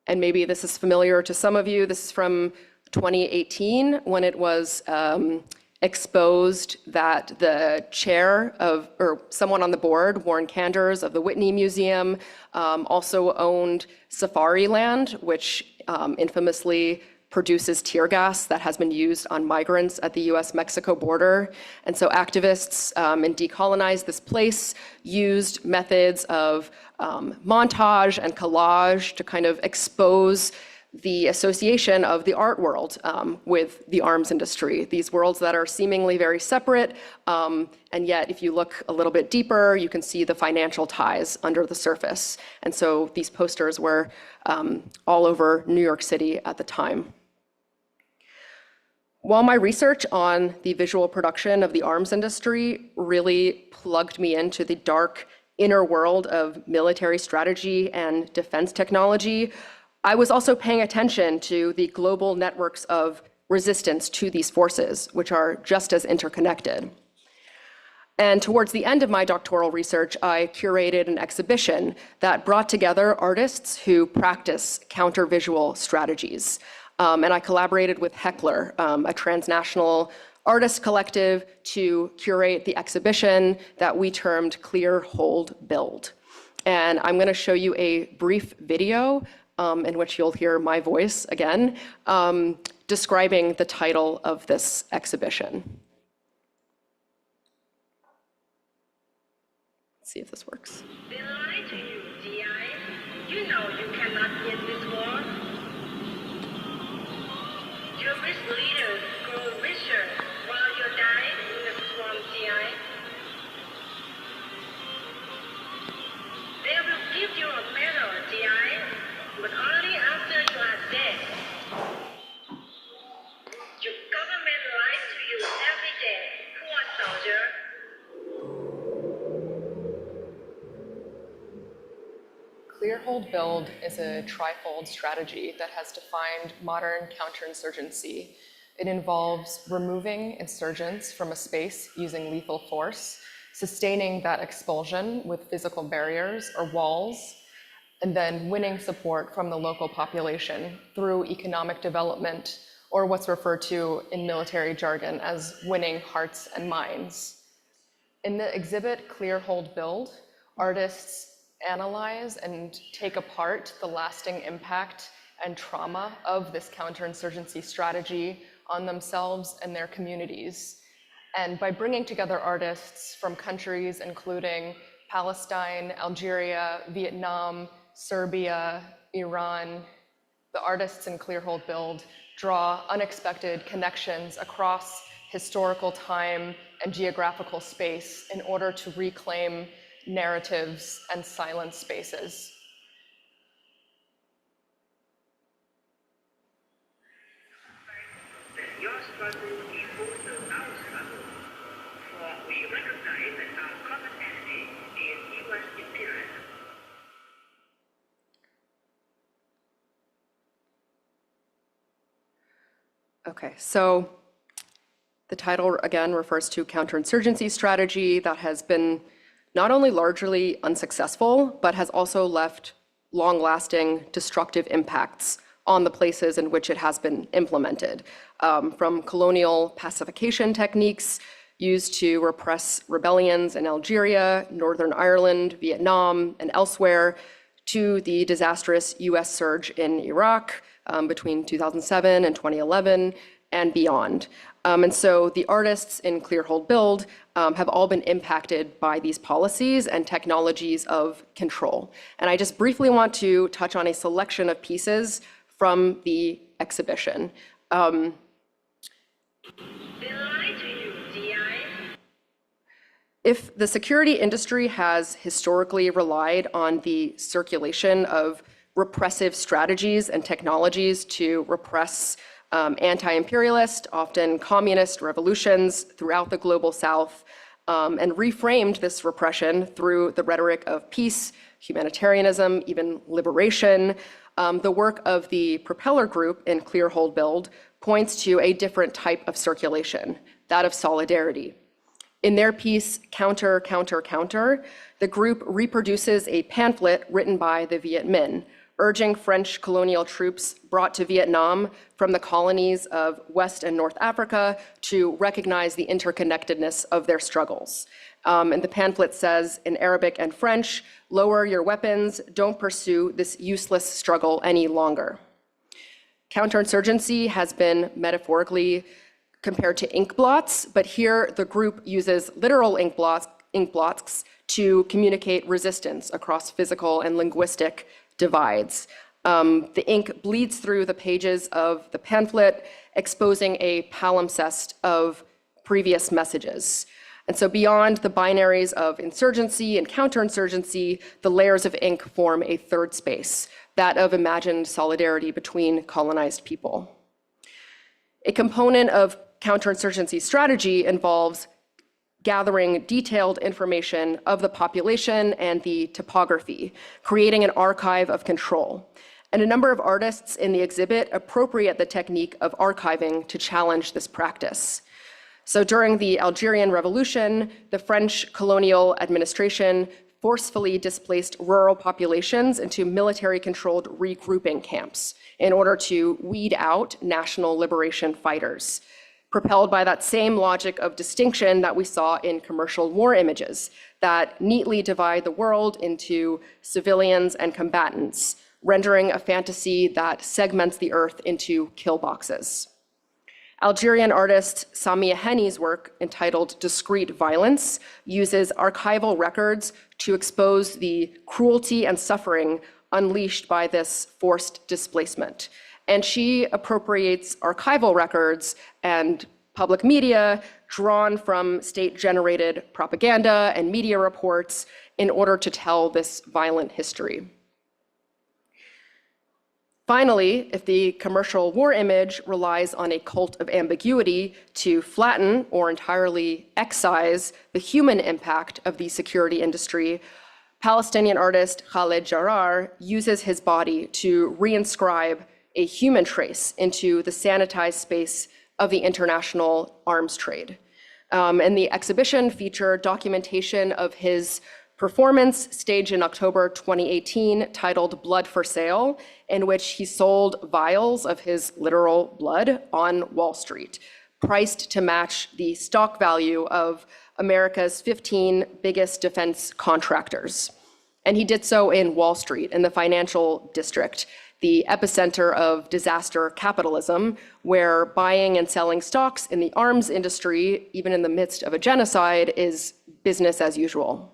And maybe this is familiar to some of you. This is from 2018 when it was exposed that the chair of, or someone on the board, Warren Kanders of the Whitney Museum, also owned Safariland, which infamously produces tear gas that has been used on migrants at the US-Mexico border. And so activists in Decolonize This Place used methods of montage and collage to kind of expose the association of the art world with the arms industry, these worlds that are seemingly very separate, and yet if you look a little bit deeper, you can see the financial ties under the surface. And so these posters were all over New York City at the time. While my research on the visual production of the arms industry really plugged me into the dark inner world of military strategy and defense technology, I was also paying attention to the global networks of resistance to these forces, which are just as interconnected. And towards the end of my doctoral research, I curated an exhibition that brought together artists who practice counter-visual strategies. And I collaborated with Heckler, a transnational artist collective to curate the exhibition that we termed Clear, Hold, Build. And I'm going to show you a brief video in which you'll hear my voice again, describing the title of this exhibition. Let's see if this works. They lie to you, DI. You know you cannot win this war. Your rich leaders grow richer while you're dying in the swamp, DI. They will give you a medal, DI, but only after you are dead. Your government lies to you every day, poor soldier. Clear, Hold, Build is a trifold strategy that has defined modern counterinsurgency. It involves removing insurgents from a space using lethal force, sustaining that expulsion with physical barriers or walls, and then winning support from the local population through economic development, or what's referred to in military jargon as winning hearts and minds. In the exhibit Clear, Hold, Build, artists analyze and take apart the lasting impact and trauma of this counterinsurgency strategy on themselves and their communities. And by bringing together artists from countries including Palestine, Algeria, Vietnam, Serbia, Iran, the artists in Clear, Hold, Build draw unexpected connections across historical time and geographical space in order to reclaim narratives and silent spaces. Your struggle is also our struggle, for we recognize that our common enemy is U.S. imperialism. Okay, so the title again refers to counterinsurgency strategy that has been not only largely unsuccessful, but has also left long-lasting destructive impacts on the places in which it has been implemented, from colonial pacification techniques used to repress rebellions in Algeria, Northern Ireland, Vietnam, and elsewhere, to the disastrous US surge in Iraq between 2007 and 2011 and beyond. And so the artists in Clear, Hold, Build have all been impacted by these policies and technologies of control. And I just briefly want to touch on a selection of pieces from the exhibition. They lie to you, DI. If the security industry has historically relied on the circulation of repressive strategies and technologies to repress anti-imperialist, often communist revolutions throughout the global South, and reframed this repression through the rhetoric of peace, humanitarianism, even liberation, the work of the Propeller Group in Clear, Hold, Build points to a different type of circulation, that of solidarity. In their piece, Counter, Counter, Counter, the group reproduces a pamphlet written by the Viet Minh, urging French colonial troops brought to Vietnam from the colonies of West and North Africa to recognize the interconnectedness of their struggles. And the pamphlet says in Arabic and French, lower your weapons, don't pursue this useless struggle any longer. Counterinsurgency has been metaphorically compared to ink blots, but here the group uses literal ink blots to communicate resistance across physical and linguistic divides. The ink bleeds through the pages of the pamphlet, exposing a palimpsest of previous messages. And so beyond the binaries of insurgency and counterinsurgency, the layers of ink form a third space, that of imagined solidarity between colonized people. A component of counterinsurgency strategy involves gathering detailed information of the population and the topography, creating an archive of control. And a number of artists in the exhibit appropriate the technique of archiving to challenge this practice. So during the Algerian Revolution, the French colonial administration forcefully displaced rural populations into military-controlled regrouping camps in order to weed out national liberation fighters. propelled by that same logic of distinction that we saw in commercial war images that neatly divide the world into civilians and combatants, rendering a fantasy that segments the earth into kill boxes. Algerian artist Samia Henny's work, entitled Discrete Violence, uses archival records to expose the cruelty and suffering unleashed by this forced displacement. And she appropriates archival records and public media drawn from state-generated propaganda and media reports in order to tell this violent history. Finally, if the commercial war image relies on a cult of ambiguity to flatten or entirely excise the human impact of the security industry, Palestinian artist Khaled Jarrar uses his body to reinscribe a human trace into the sanitized space of the international arms trade. And the exhibition featured documentation of his performance staged in October 2018 titled Blood for Sale, in which he sold vials of his literal blood on Wall Street, priced to match the stock value of America's 15 biggest defense contractors. And he did so in Wall Street, in the financial district, the epicenter of disaster capitalism, where buying and selling stocks in the arms industry, even in the midst of a genocide, is business as usual.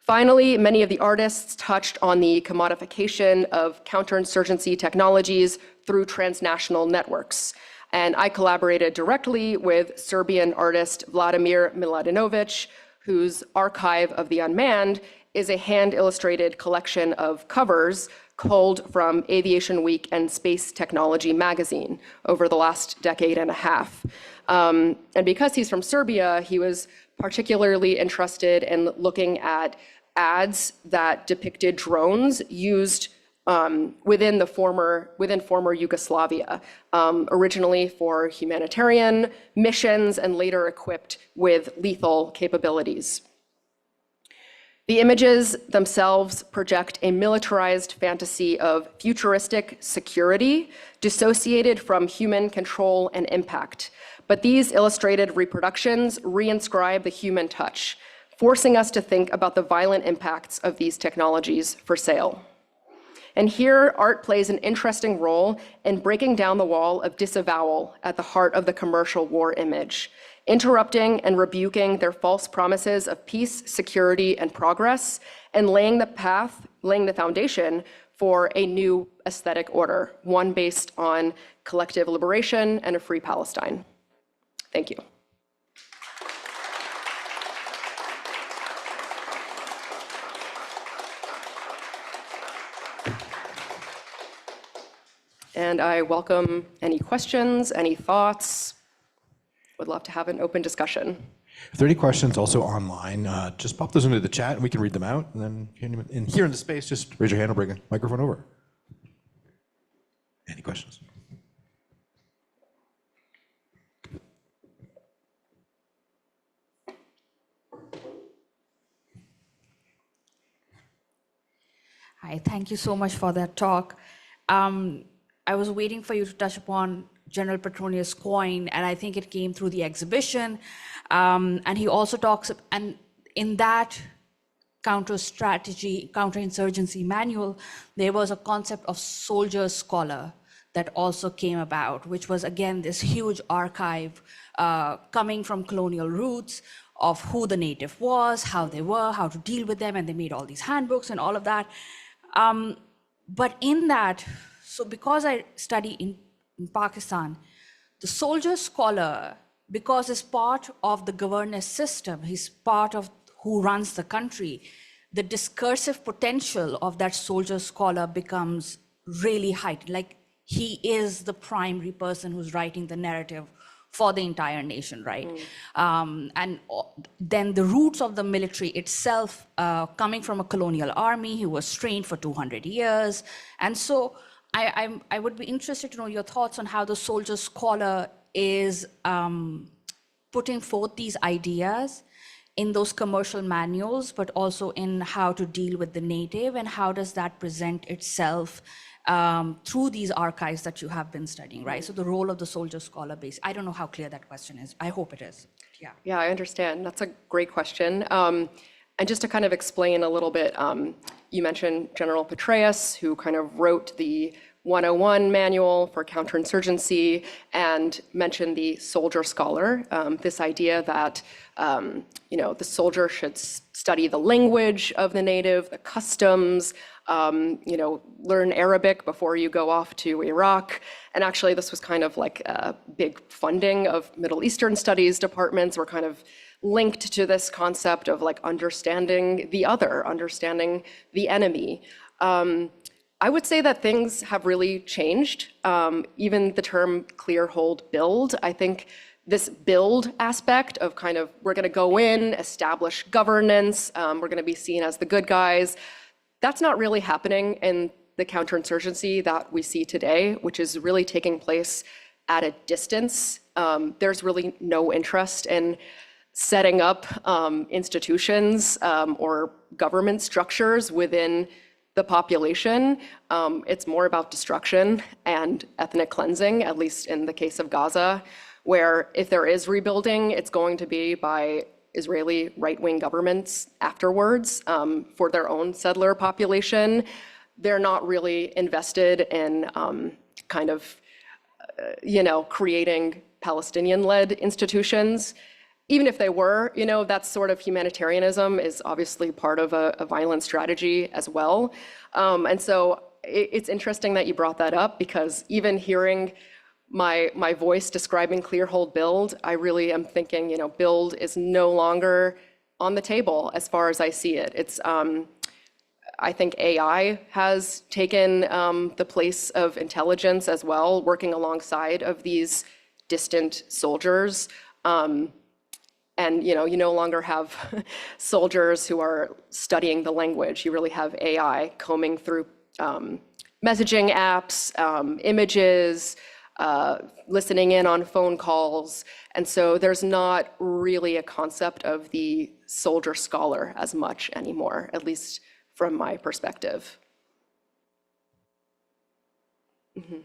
Finally, many of the artists touched on the commodification of counterinsurgency technologies through transnational networks. And I collaborated directly with Serbian artist Vladimir Miladinovic, whose Archive of the Unmanned is a hand-illustrated collection of covers culled from Aviation Week and Space Technology magazine over the last decade and a half. And because he's from Serbia, he was particularly interested in looking at ads that depicted drones used within former Yugoslavia, originally for humanitarian missions and later equipped with lethal capabilities. The images themselves project a militarized fantasy of futuristic security dissociated from human control and impact. But these illustrated reproductions reinscribe the human touch, forcing us to think about the violent impacts of these technologies for sale. And here, art plays an interesting role in breaking down the wall of disavowal at the heart of the commercial war image, interrupting and rebuking their false promises of peace, security, and progress, and laying the foundation for a new aesthetic order, one based on collective liberation and a free Palestine. Thank you. And I welcome any questions, any thoughts. Would love to have an open discussion. If there are any questions also online, just pop those into the chat and we can read them out. And then here in the space, just raise your hand or bring a microphone over. Any questions? Hi, thank you so much for that talk. I was waiting for you to touch upon General Petronius' coin, and I think it came through the exhibition. And he also talks, and in that counterinsurgency manual, there was a concept of soldier scholar that also came about, which was, again, this huge archive coming from colonial roots of who the native was, how they were, how to deal with them, and they made all these handbooks and all of that. But in that, so because I study in Pakistan, the soldier scholar, because he's part of the governance system, he's part of who runs the country, the discursive potential of that soldier scholar becomes really heightened. Like, he is the primary person who's writing the narrative for the entire nation, right? And then the roots of the military itself, coming from a colonial army, he was trained for 200 years. And so I would be interested to know your thoughts on how the soldier scholar is putting forth these ideas in those commercial manuals, but also in how to deal with the native, and how does that present itself through these archives that you have been studying, right? So the role of the soldier scholar base. I don't know how clear that question is. I hope it is. Yeah. Yeah, I understand. That's a great question. And just to kind of explain a little bit, you mentioned General Petraeus, who kind of wrote the 101 manual for counterinsurgency and mentioned the soldier scholar, this idea that the soldier should study the language of the native, the customs, learn Arabic before you go off to Iraq. And actually, this was kind of like a big funding of Middle Eastern studies departments were kind of linked to this concept of like understanding the other, understanding the enemy. I would say that things have really changed. Even the term clear, hold, build. I think this build aspect of kind of we're going to go in, establish governance, we're going to be seen as the good guys. That's not really happening in the counterinsurgency that we see today, which is really taking place at a distance. There's really no interest in setting up institutions or government structures within the population. It's more about destruction and ethnic cleansing, at least in the case of Gaza, where if there is rebuilding, it's going to be by Israeli right-wing governments afterwards for their own settler population. They're not really invested in kind of, creating Palestinian-led institutions. Even if they were, that sort of humanitarianism is obviously part of a violent strategy as well. And so it's interesting that you brought that up because even hearing my voice describing clear, hold, build, I really am thinking, build is no longer on the table as far as I see it. It's, I think AI has taken the place of intelligence as well, working alongside of these distant soldiers. And you no longer have soldiers who are studying the language. You really have AI combing through messaging apps, images, listening in on phone calls. And so there's not really a concept of the soldier scholar as much anymore, at least from my perspective. Mm-hmm.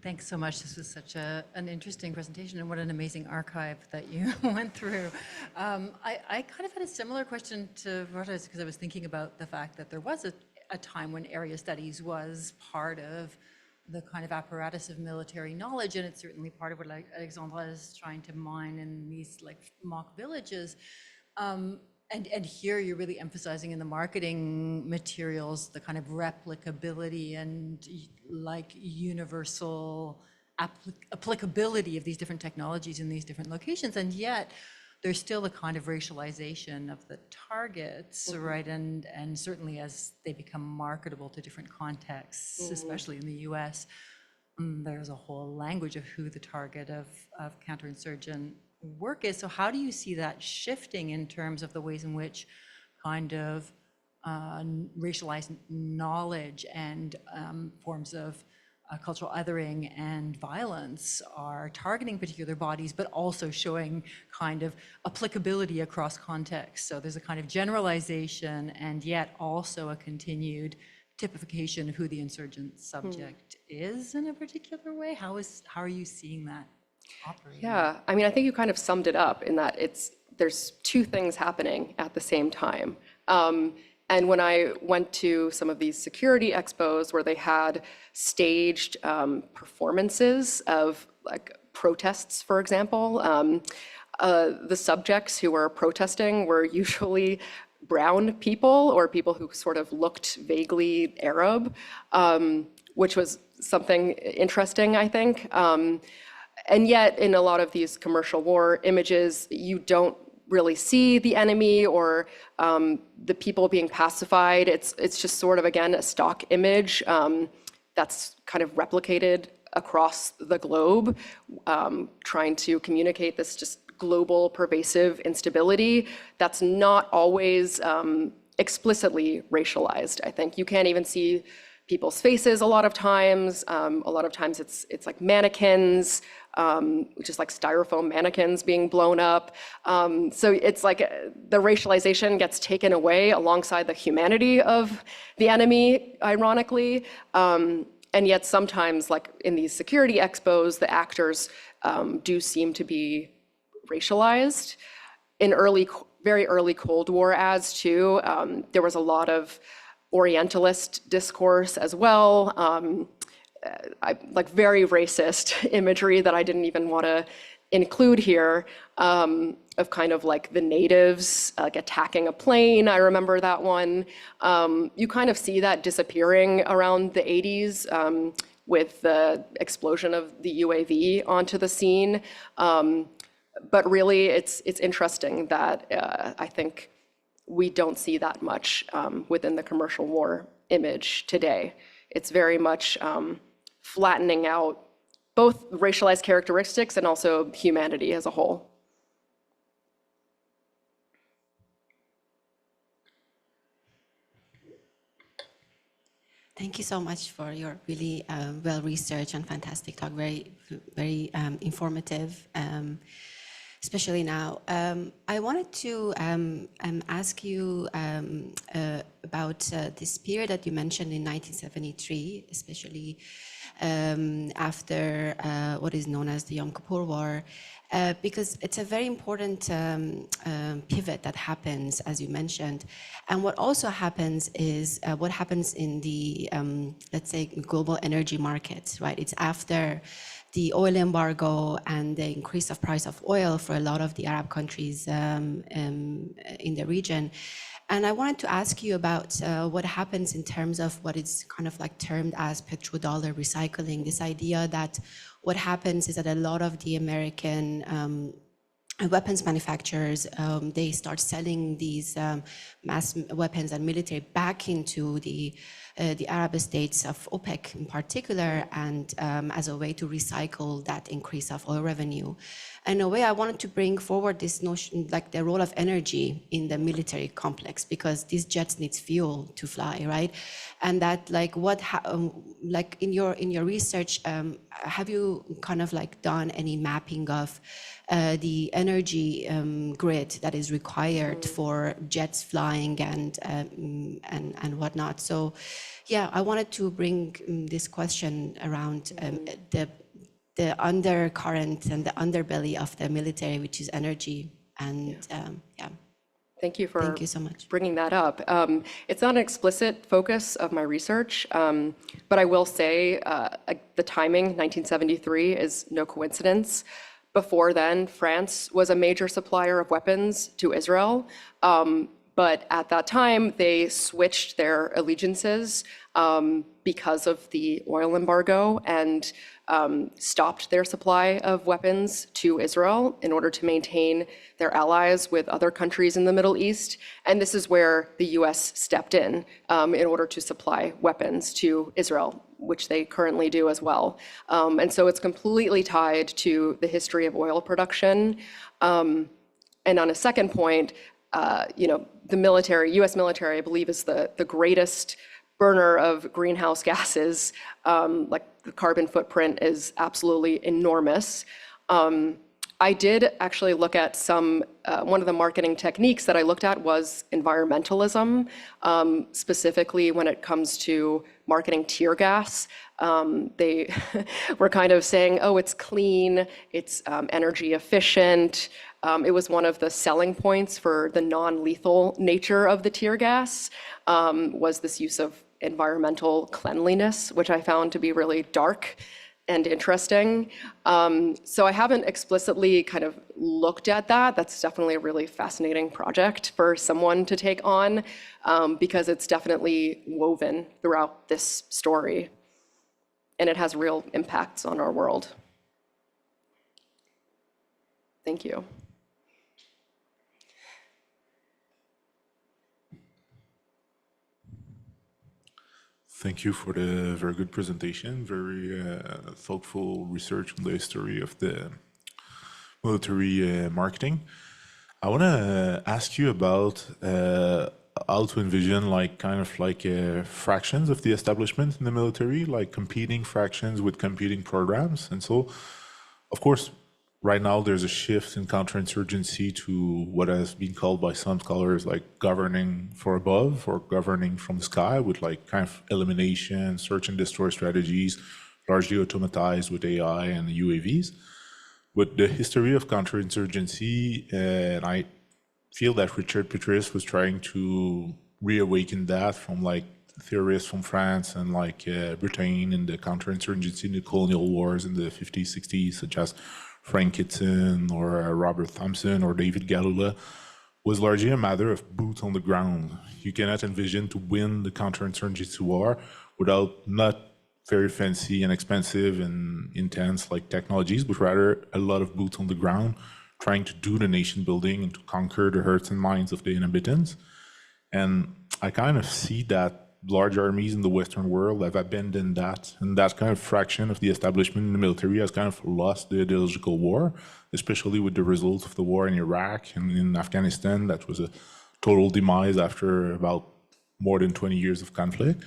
Thanks so much. This was such an interesting presentation, and what an amazing archive that you went through. I kind of had a similar question to Rojas because I was thinking about the fact that there was a time when area studies was part of the kind of apparatus of military knowledge, and it's certainly part of what Alexandra is trying to mine in these like mock villages. And here you're really emphasizing in the marketing materials the kind of replicability and like universal applicability of these different technologies in these different locations. And yet there's still a kind of racialization of the targets, right? And certainly as they become marketable to different contexts, especially in the US, there's a whole language of who the target of counterinsurgent work is. So how do you see that shifting in terms of the ways in which kind of racialized knowledge and forms of cultural othering and violence are targeting particular bodies, but also showing kind of applicability across contexts? So there's a kind of generalization and yet also a continued typification of who the insurgent subject is in a particular way. How are you seeing that operating? Yeah, I mean, I think you kind of summed it up in that there's two things happening at the same time. And when I went to some of these security expos where they had staged performances of like protests, for example, the subjects who were protesting were usually brown people or people who sort of looked vaguely Arab, which was something interesting, I think. And yet, in a lot of these commercial war images, you don't really see the enemy or the people being pacified. It's just sort of, again, a stock image that's kind of replicated across the globe, trying to communicate this just global pervasive instability that's not always explicitly racialized, I think. You can't even see people's faces a lot of times. A lot of times it's like mannequins. which is like styrofoam mannequins being blown up. So it's like the racialization gets taken away alongside the humanity of the enemy, ironically. And yet sometimes, like in these security expos, the actors do seem to be racialized. In very early Cold War ads too, there was a lot of Orientalist discourse as well, like very racist imagery that I didn't even want to include here, of kind of like the natives like attacking a plane. I remember that one. You kind of see that disappearing around the 80s with the explosion of the UAV onto the scene. But really, it's interesting that I think we don't see that much within the commercial war image today. It's very much flattening out both racialized characteristics and also humanity as a whole. Thank you so much for your really well-researched and fantastic talk, very informative, especially now. I wanted to ask you about this period that you mentioned in 1973, especially after what is known as the Yom Kippur War, because it's a very important pivot that happens, as you mentioned. And what also happens is what happens in the, let's say, global energy markets, right? It's after the oil embargo and the increase of price of oil for a lot of the Arab countries in the region. And I wanted to ask you about what happens in terms of what is kind of like termed as petrodollar recycling, this idea that what happens is that a lot of the American weapons manufacturers, they start selling these mass weapons and military back into the Arab states of OPEC in particular, and as a way to recycle that increase of oil revenue. In a way, I wanted to bring forward this notion, like the role of energy in the military complex, because these jets need fuel to fly, right? And that, like, like in your research, have you kind of like done any mapping of the energy grid that is required for jets flying and whatnot? So, yeah, I wanted to bring this question around the undercurrent and the underbelly of the military, which is energy. And yeah. Thank you Thank you so much. bringing that up. It's not an explicit focus of my research, but I will say the timing, 1973, is no coincidence. Before then, France was a major supplier of weapons to Israel. But at that time, they switched their allegiances because of the oil embargo and stopped their supply of weapons to Israel in order to maintain their allies with other countries in the Middle East. And this is where the US stepped in order to supply weapons to Israel, which they currently do as well. And so it's completely tied to the history of oil production. And on a second point, the military, US military, I believe, is the greatest burner of greenhouse gases. Like the carbon footprint is absolutely enormous. I did actually look at one of the marketing techniques that I looked at was environmentalism, specifically when it comes to marketing tear gas. They were kind of saying, oh, it's clean, it's energy efficient. It was one of the selling points for the non-lethal nature of the tear gas, was this use of environmental cleanliness, which I found to be really dark and interesting. So I haven't explicitly kind of looked at that. That's definitely a really fascinating project for someone to take on, because it's definitely woven throughout this story. And it has real impacts on our world. Thank you. Thank you for the very good presentation, very thoughtful research on the history of the military marketing. I want to ask you about how to envision fractions of the establishment in the military, like competing fractions with competing programs. And so Of course, right now there's a shift in counterinsurgency to what has been called by some scholars like governing for above or governing from the sky, with like kind of elimination, search and destroy strategies, largely automatized with AI and UAVs. But the history of counterinsurgency, and I feel that Richard Petraeus was trying to reawaken that from like theorists from France and like Britain in the counterinsurgency in the colonial wars in the 50s, 60s, such as Frank Kitson or Robert Thompson or David Galula, was largely a matter of boots on the ground. You cannot envision to win the counterinsurgency war without not very fancy and expensive and intense like technologies, but rather a lot of boots on the ground, trying to do the nation building and to conquer the hearts and minds of the inhabitants. And I kind of see that large armies in the Western world have abandoned that, and that kind of fraction of the establishment in the military has kind of lost the ideological war, especially with the results of the war in Iraq and in Afghanistan. That was a total demise after about more than 20 years of conflict.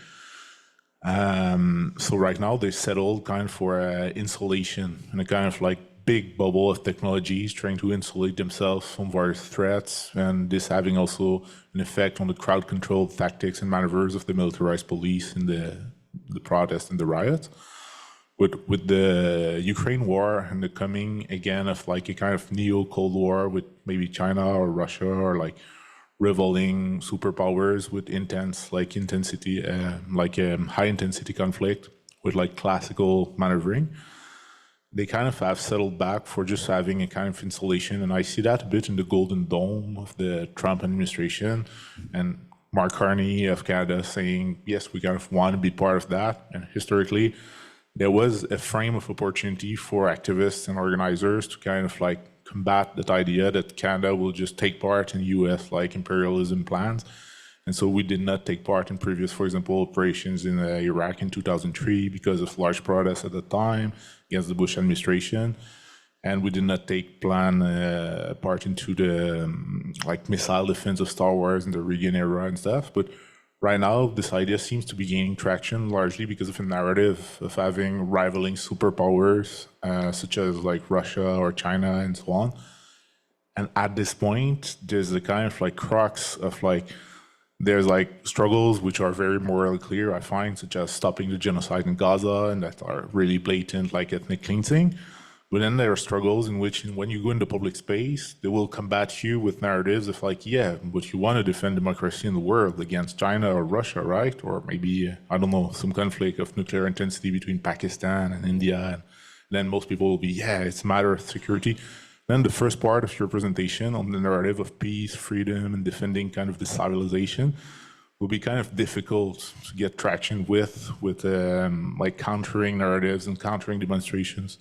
So right now they settled kind of for insulation and a kind of like big bubble of technologies trying to insulate themselves from various threats, and this having also an effect on the crowd control tactics and maneuvers of the militarized police in the protests and the riots. With the Ukraine war and the coming again of like a kind of neo-Cold War with maybe China or Russia or like reveling superpowers with intense like intensity, high intensity conflict with like classical maneuvering, they kind of have settled back for just having a kind of insulation. And I see that a bit in the Golden Dome of the Trump administration and Mark Carney of Canada saying, yes, we kind of want to be part of that. And historically, there was a frame of opportunity for activists and organizers to kind of like combat that idea that Canada will just take part in US like imperialism plans. And so we did not take part in previous, for example, operations in Iraq in 2003 because of large protests at the time against the Bush administration. And we did not take part into the like missile defense of Star Wars in the Reagan era and stuff. But right now, this idea seems to be gaining traction largely because of a narrative of having rivaling superpowers, such as like Russia or China and so on. And at this point, there's a kind of like crux of like, there's like struggles which are very morally clear, I find, such as stopping the genocide in Gaza, and that are really blatant, like ethnic cleansing. But then there are struggles in which, when you go into public space, they will combat you with narratives of like, yeah, but you want to defend democracy in the world against China or Russia, right? Or maybe, I don't know, some conflict of nuclear intensity between Pakistan and India. And then most people will be, yeah, it's a matter of security. Then the first part of your presentation on the narrative of peace, freedom, and defending kind of the civilization will be kind of difficult to get traction with like countering narratives and countering demonstrations.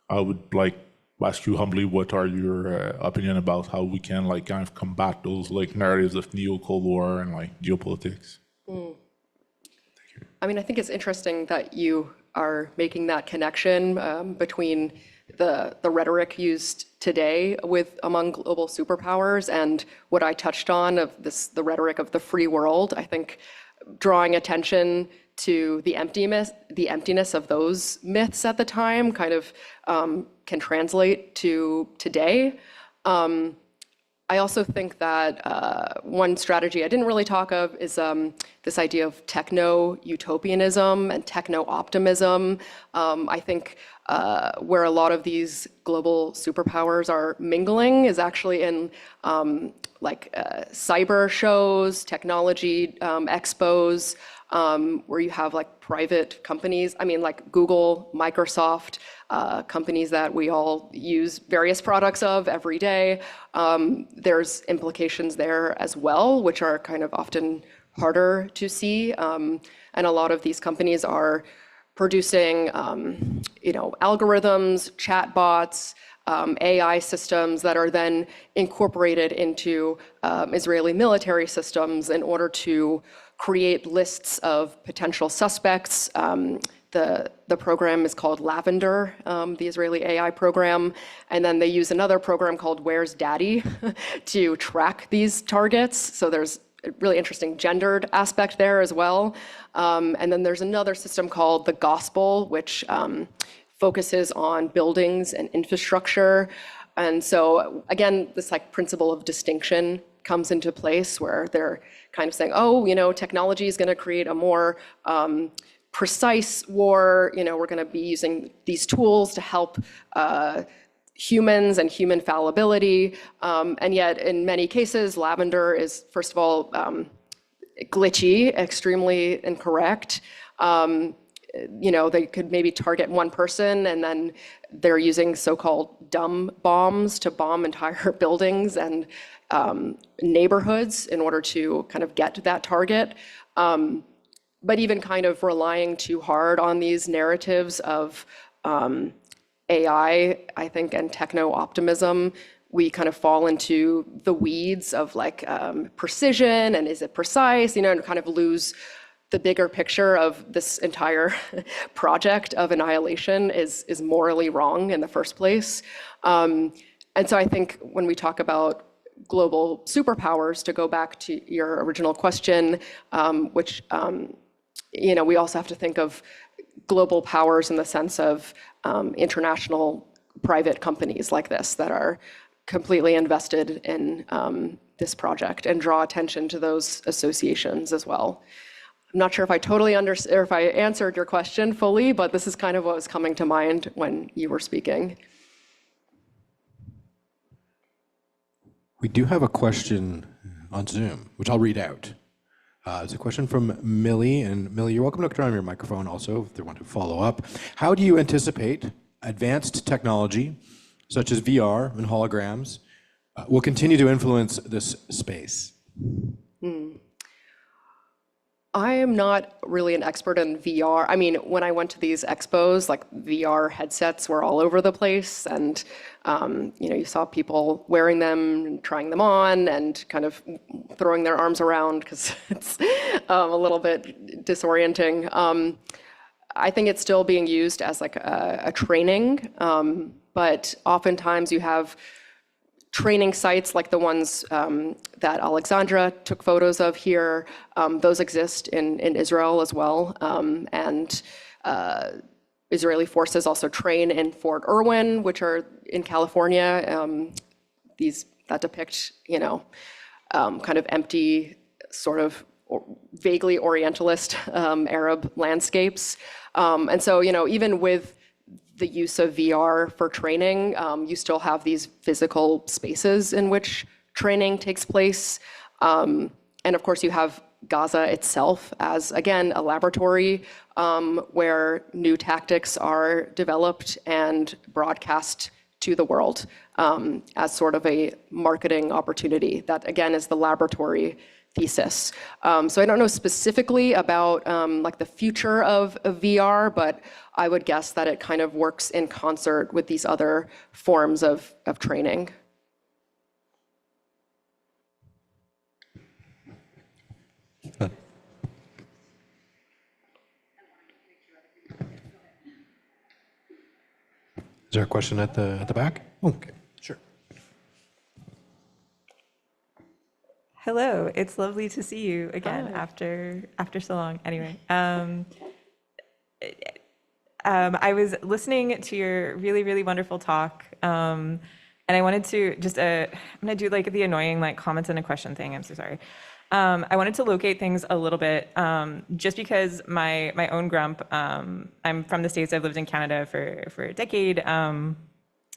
I would like ask you humbly, what are your opinion about how we can like kind of combat those like narratives of neo-Cold War and like geopolitics? I mean, I think it's interesting that you are making that connection between the rhetoric used today among global superpowers and what I touched on of the rhetoric of the free world. I think drawing attention to the emptiness of those myths at the time kind of can translate to today. I also think that one strategy I didn't really talk of is this idea of techno-utopianism and techno-optimism. I think where a lot of these global superpowers are mingling is actually in cyber shows, technology expos, where you have like private companies, I mean like Google, Microsoft, companies that we all use various products of every day. There's implications there as well, which are kind of often harder to see. And a lot of these companies are producing algorithms, chatbots, AI systems that are then incorporated into Israeli military systems in order to create lists of potential suspects. The program is called Lavender, the Israeli AI program. And then they use another program called Where's Daddy to track these targets. So there's a really interesting gendered aspect there as well. And then there's another system called the Gospel, which focuses on buildings and infrastructure. And so again, this like principle of distinction comes into place where they're kind of saying, oh, technology is going to create a more precise war. We're going to be using these tools to help humans and human fallibility. And yet in many cases, lavender is, first of all, glitchy, extremely incorrect. They could maybe target one person and then they're using so-called dumb bombs to bomb entire buildings and neighborhoods in order to kind of get to that target. But even kind of relying too hard on these narratives of AI, I think, and techno-optimism, we kind of fall into the weeds of like precision and is it precise, and kind of lose the bigger picture of this entire project of annihilation is morally wrong in the first place. And so I think when we talk about global superpowers, to go back to your original question, which we also have to think of global powers in the sense of international private companies like this that are completely invested in this project and draw attention to those associations as well. I'm not sure if I totally understood or if I answered your question fully, but this is kind of what was coming to mind when you were speaking. We do have a question on Zoom, which I'll read out. It's a question from Millie, and Millie, you're welcome to turn on your microphone also if they want to follow up. How do you anticipate advanced technology, such as VR and holograms, will continue to influence this space? I am not really an expert in VR. I mean, when I went to these expos, like VR headsets were all over the place, and you saw people wearing them and trying them on and kind of throwing their arms around because it's a little bit disorienting. I think it's still being used as like a training, but oftentimes you have training sites like the ones that Alexandra took photos of here. Those exist in Israel as well. And Israeli forces also train in Fort Irwin, which are in California. These that depict, kind of empty, sort of vaguely Orientalist Arab landscapes. And so, even with the use of VR for training, you still have these physical spaces in which training takes place. And of course, you have Gaza itself as, again, a laboratory where new tactics are developed and broadcast to the world as sort of a marketing opportunity. That, again, is the laboratory thesis. So I don't know specifically about like the future of VR, but I would guess that it kind of works in concert with these other forms of training. Is there a question at the back? Okay, sure. Hello, it's lovely to see you again after so long. Anyway, I was listening to your really wonderful talk, and I wanted to just I'm gonna do like the annoying like comments and a question thing. I'm so sorry. I wanted to locate things a little bit, just because my own grump. I'm from the States. I've lived in Canada for a decade.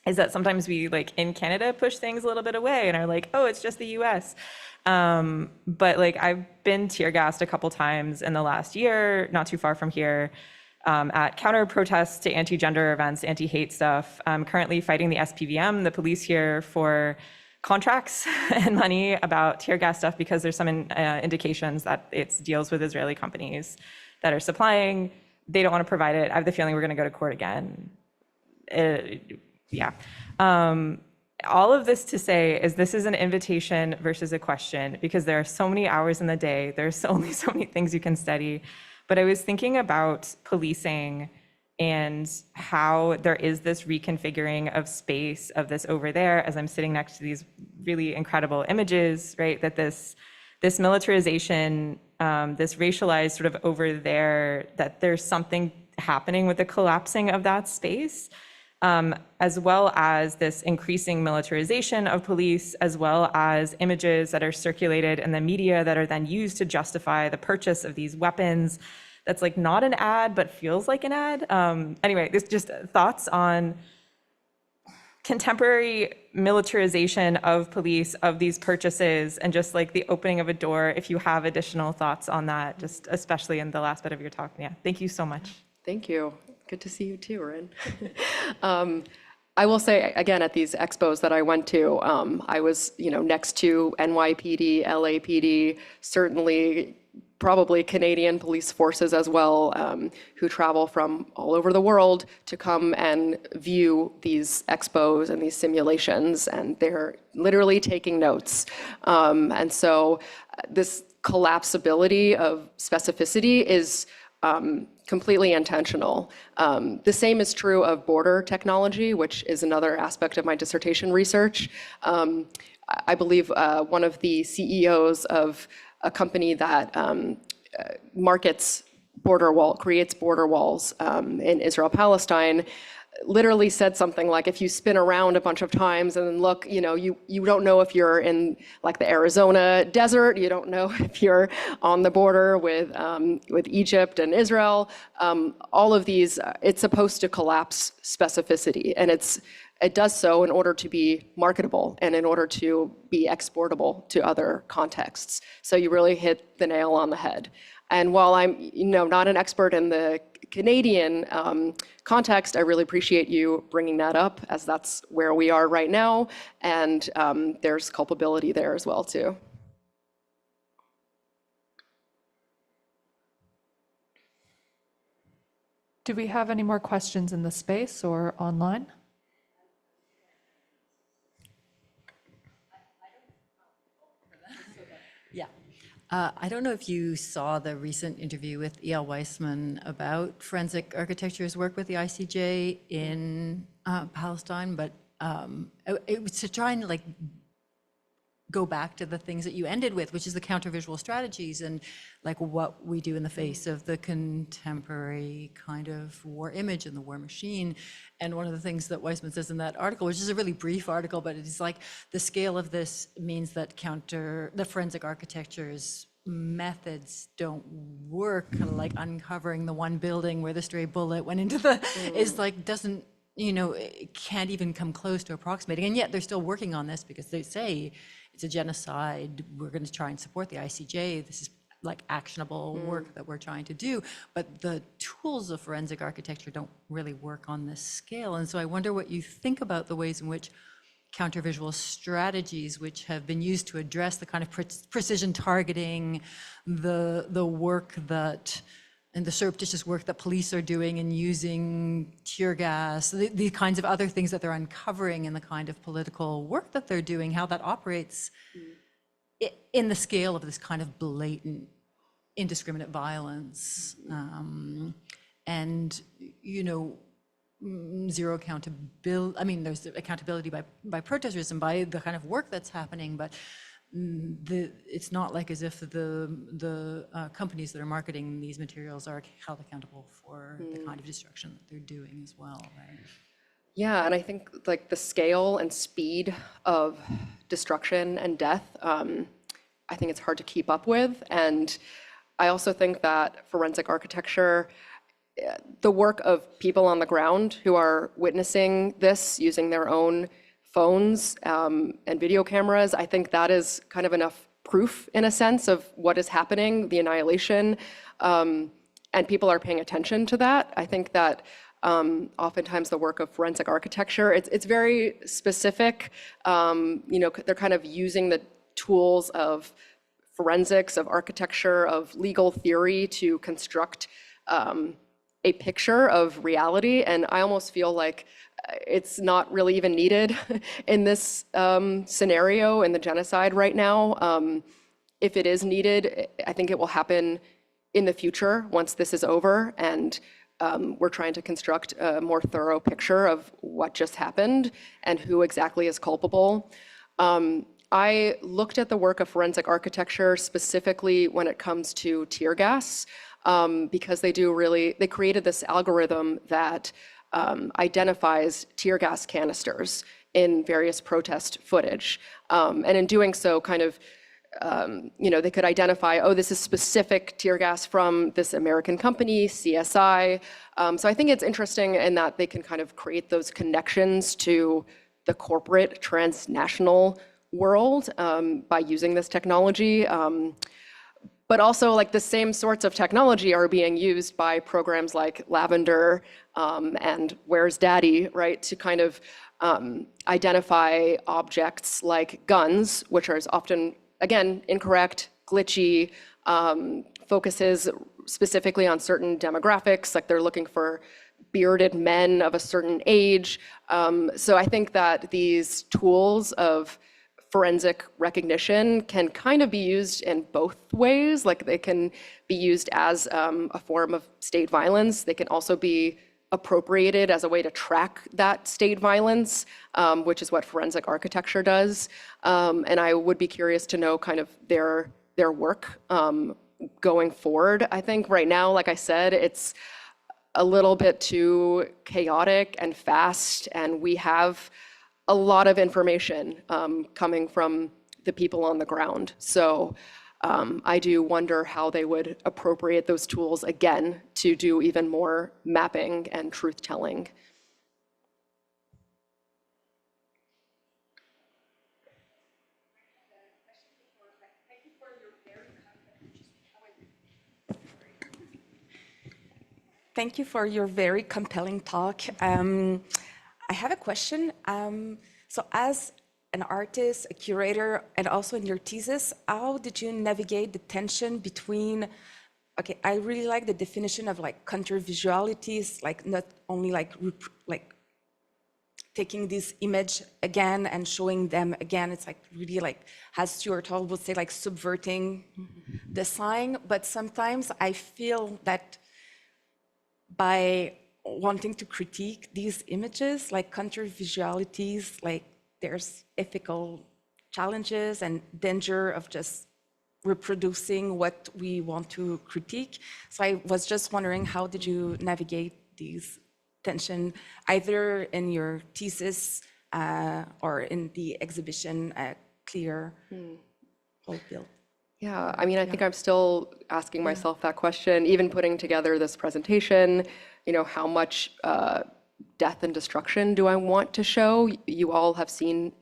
Is that sometimes we like in Canada push things a little bit away and are like, oh, it's just the U.S. But like I've been tear gassed a couple times in the last year, not too far from here, at counter protests to anti-gender events, anti-hate stuff. I'm currently fighting the SPVM, the police here, for contracts and money about tear gas stuff because there's some indications that it deals with Israeli companies that are supplying. They don't want to provide it. I have the feeling we're going to go to court again. All of this to say is this is an invitation versus a question, because there are so many hours in the day. There's only so many things you can study. But I was thinking about policing and how there is this reconfiguring of space of this over there as I'm sitting next to these really incredible images, right? That this militarization, this racialized sort of over there, that there's something happening with the collapsing of that space, as well as this increasing militarization of police, as well as images that are circulated in the media that are then used to justify the purchase of these weapons. That's like not an ad, but feels like an ad. Anyway, this just thoughts on contemporary militarization of police, of these purchases, and just like the opening of a door, if you have additional thoughts on that, just especially in the last bit of your talk. Yeah, thank you so much. Thank you. Good to see you too, Rin. I will say, again, at these expos that I went to, I was, next to NYPD, LAPD, certainly probably Canadian police forces as well, who travel from all over the world to come and view these expos and these simulations, and they're literally taking notes. And so this collapsibility of specificity is completely intentional. The same is true of border technology, which is another aspect of my dissertation research. I believe one of the CEOs of a company that creates border walls in Israel-Palestine, literally said something like, if you spin around a bunch of times and then look, you don't know if you're in like the Arizona desert, you don't know if you're on the border with Egypt and Israel. All of these, it's supposed to collapse specificity, and it does so in order to be marketable and in order to be exportable to other contexts. So you really hit the nail on the head. And while I'm not an expert in the Canadian context, I really appreciate you bringing that up, as that's where we are right now, and there's culpability there as well too. Do we have any more questions in the space or online? Yeah. I don't know if you saw the recent interview with E.L. Weissman about forensic architecture's work with the ICJ in Palestine, but it was to try and go back to the things that you ended with, which is the counter-visual strategies and what we do in the face of the contemporary kind of war image and the war machine. And one of the things that Weissman says in that article, which is a really brief article, but it's like the scale of this means that the forensic architecture's methods don't work, kind of like uncovering the one building where the stray bullet went into the, doesn't, it can't even come close to approximating. And yet they're still working on this because they say it's a genocide. We're going to try and support the ICJ. This is actionable work that we're trying to do. But the tools of forensic architecture don't really work on this scale. And so I wonder what you think about the ways in which counter-visual strategies, which have been used to address the kind of precision targeting, the work that, and the surreptitious work that police are doing and using tear gas, the kinds of other things that they're uncovering in the kind of political work that they're doing, how that operates in the scale of this kind of blatant, indiscriminate violence. And, zero accountability. I mean, there's accountability by protesters and by the kind of work that's happening, but it's not as if the companies that are marketing these materials are held accountable for the kind of destruction that they're doing as well, right? Yeah, and I think the scale and speed of destruction and death, I think it's hard to keep up with. And I also think that forensic architecture, the work of people on the ground who are witnessing this using their own phones and video cameras, I think that is kind of enough proof, in a sense, of what is happening, the annihilation, and people are paying attention to that. I think that oftentimes the work of forensic architecture, it's very specific. They're kind of using the tools of forensics, of architecture, of legal theory to construct a picture of reality, and I almost feel like it's not really even needed in this scenario in the genocide right now. If it is needed, I think it will happen in the future once this is over, and we're trying to construct a more thorough picture of what just happened and who exactly is culpable. I looked at the work of forensic architecture specifically when it comes to tear gas, because they created this algorithm that identifies tear gas canisters in various protest footage. And in doing so, kind of, they could identify, oh, this is specific tear gas from this American company, CSI. So I think it's interesting in that they can kind of create those connections to the corporate transnational world by using this technology. But also, like, the same sorts of technology are being used by programs like Lavender and Where's Daddy, right, to kind of identify objects like guns, which are often, again, incorrect, glitchy, focuses specifically on certain demographics, like they're looking for bearded men of a certain age. So I think that these tools of forensic recognition can kind of be used in both ways. Like, they can be used as a form of state violence. They can also be appropriated as a way to track that state violence, which is what forensic architecture does. And I would be curious to know kind of their work going forward. I think right now, like I said, it's a little bit too chaotic and fast, and we have a lot of information coming from the people on the ground. So I do wonder how they would appropriate those tools again to do even more mapping and truth-telling. Thank you for your very compelling talk. I have a question. So as an artist, a curator, and also in your thesis, how did you navigate the tension between, okay, I really like the definition of like counter-visualities, like not only like taking this image again and showing them again. It's like really like, as Stuart Hall would say, like subverting the sign. But sometimes I feel that by wanting to critique these images, like counter-visualities, like there's ethical challenges and danger of just reproducing what we want to critique. So I was just wondering, how did you navigate these tension, either in your thesis or in the exhibition, Clear Whole Build? Yeah, I mean, I think I'm still asking myself that question, even putting together this presentation, how much death and destruction do I want to show? You all have seen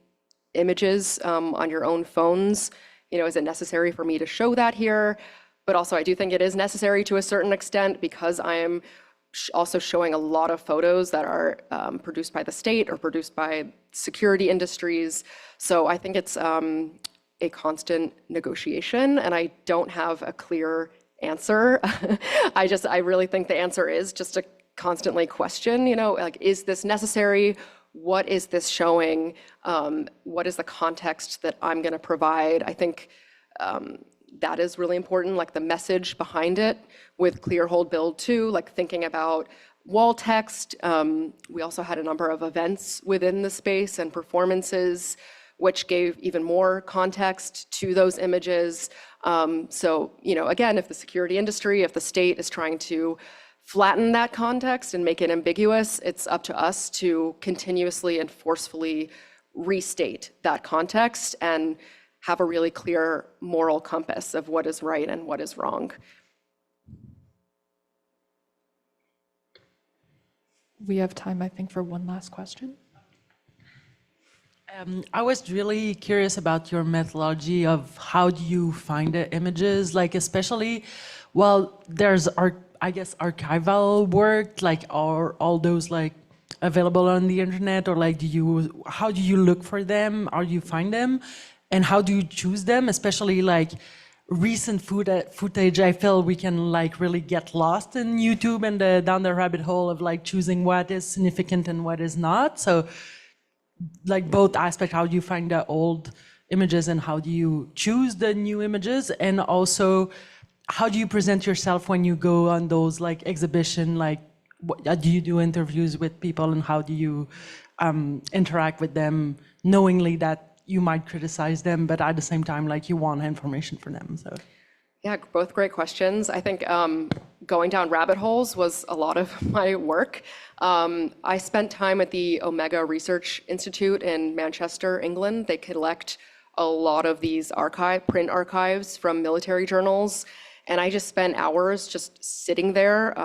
images on your own phones. Is it necessary for me to show that here? But also, I do think it is necessary to a certain extent, because I am also showing a lot of photos that are produced by the state or produced by security industries. So I think it's a constant negotiation, and I don't have a clear answer. I really think the answer is just to constantly question, like, is this necessary? What is this showing? What is the context that I'm going to provide? I think that is really important, like the message behind it with Clear, Hold, Build too, like thinking about wall text. We also had a number of events within the space and performances, which gave even more context to those images. So, again, if the security industry, if the state is trying to flatten that context and make it ambiguous, it's up to us to continuously and forcefully restate that context and have a really clear moral compass of what is right and what is wrong. We have time, I think, for one last question. I was really curious about your methodology of how do you find the images, like especially, well, there's archival work, like are all those like available on the internet, or like how do you look for them, or you find them, and how do you choose them, especially like recent footage? I feel we can like really get lost in YouTube and down the rabbit hole of like choosing what is significant and what is not. So like both aspects, how do you find the old images and how do you choose the new images? And also, how do you present yourself when you go on those like exhibition, like do you do interviews with people, and how do you interact with them knowingly that you might criticize them, but at the same time, like you want information for them. So Yeah, both great questions. I think going down rabbit holes was a lot of my work. I spent time at the Omega Research Institute in Manchester, England. They collect a lot of these print archives from military journals. And I just spent hours just sitting there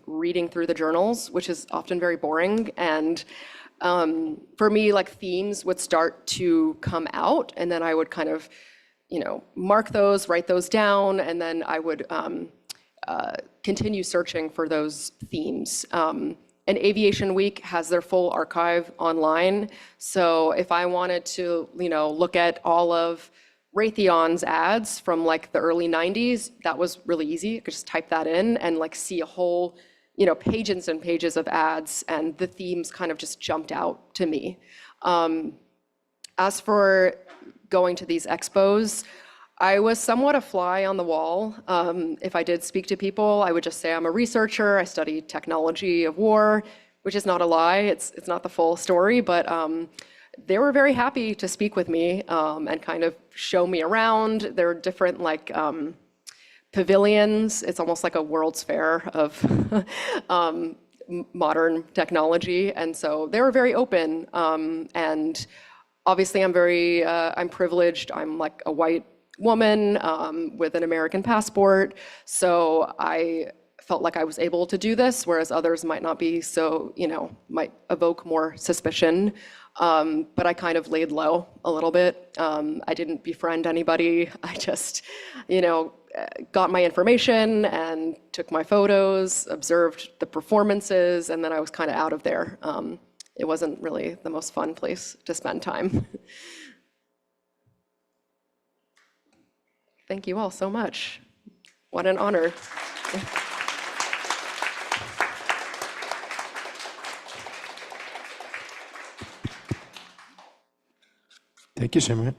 reading through the journals, which is often very boring. And for me, like themes would start to come out, and then I would kind of mark those, write those down, and then I would continue searching for those themes. And Aviation Week has their full archive online. So if I wanted to, look at all of Raytheon's ads from like the early 90s, that was really easy. I could just type that in and like see a whole, pages and pages of ads, and the themes kind of just jumped out to me. As for going to these expos, I was somewhat a fly on the wall. If I did speak to people, I would just say I'm a researcher. I study technology of war, which is not a lie. It's not the full story, but they were very happy to speak with me and kind of show me around. There are different pavilions. It's almost like a World's Fair of modern technology, and so they were very open. And obviously, I'm privileged. I'm like a white woman with an American passport, so I felt like I was able to do this, whereas others might not be, so, might evoke more suspicion. But I kind of laid low a little bit. I didn't befriend anybody. I just, got my information and took my photos, observed the performances, and then I was kind of out of there. It wasn't really the most fun place to spend time. Thank you all so much. What an honor. Thank you, Shimrit.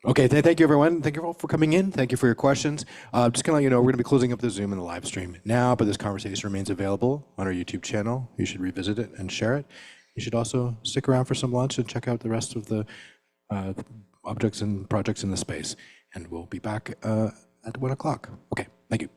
Okay, thank you, everyone. Thank you all for coming in. Thank you for your questions. Just gonna let you know, we're gonna be closing up the Zoom and the live stream now, but this conversation remains available on our YouTube channel. You should revisit it and share it. You should also stick around for some lunch and check out the rest of the objects and projects in the space. And we'll be back at 1 o'clock. Okay, thank you.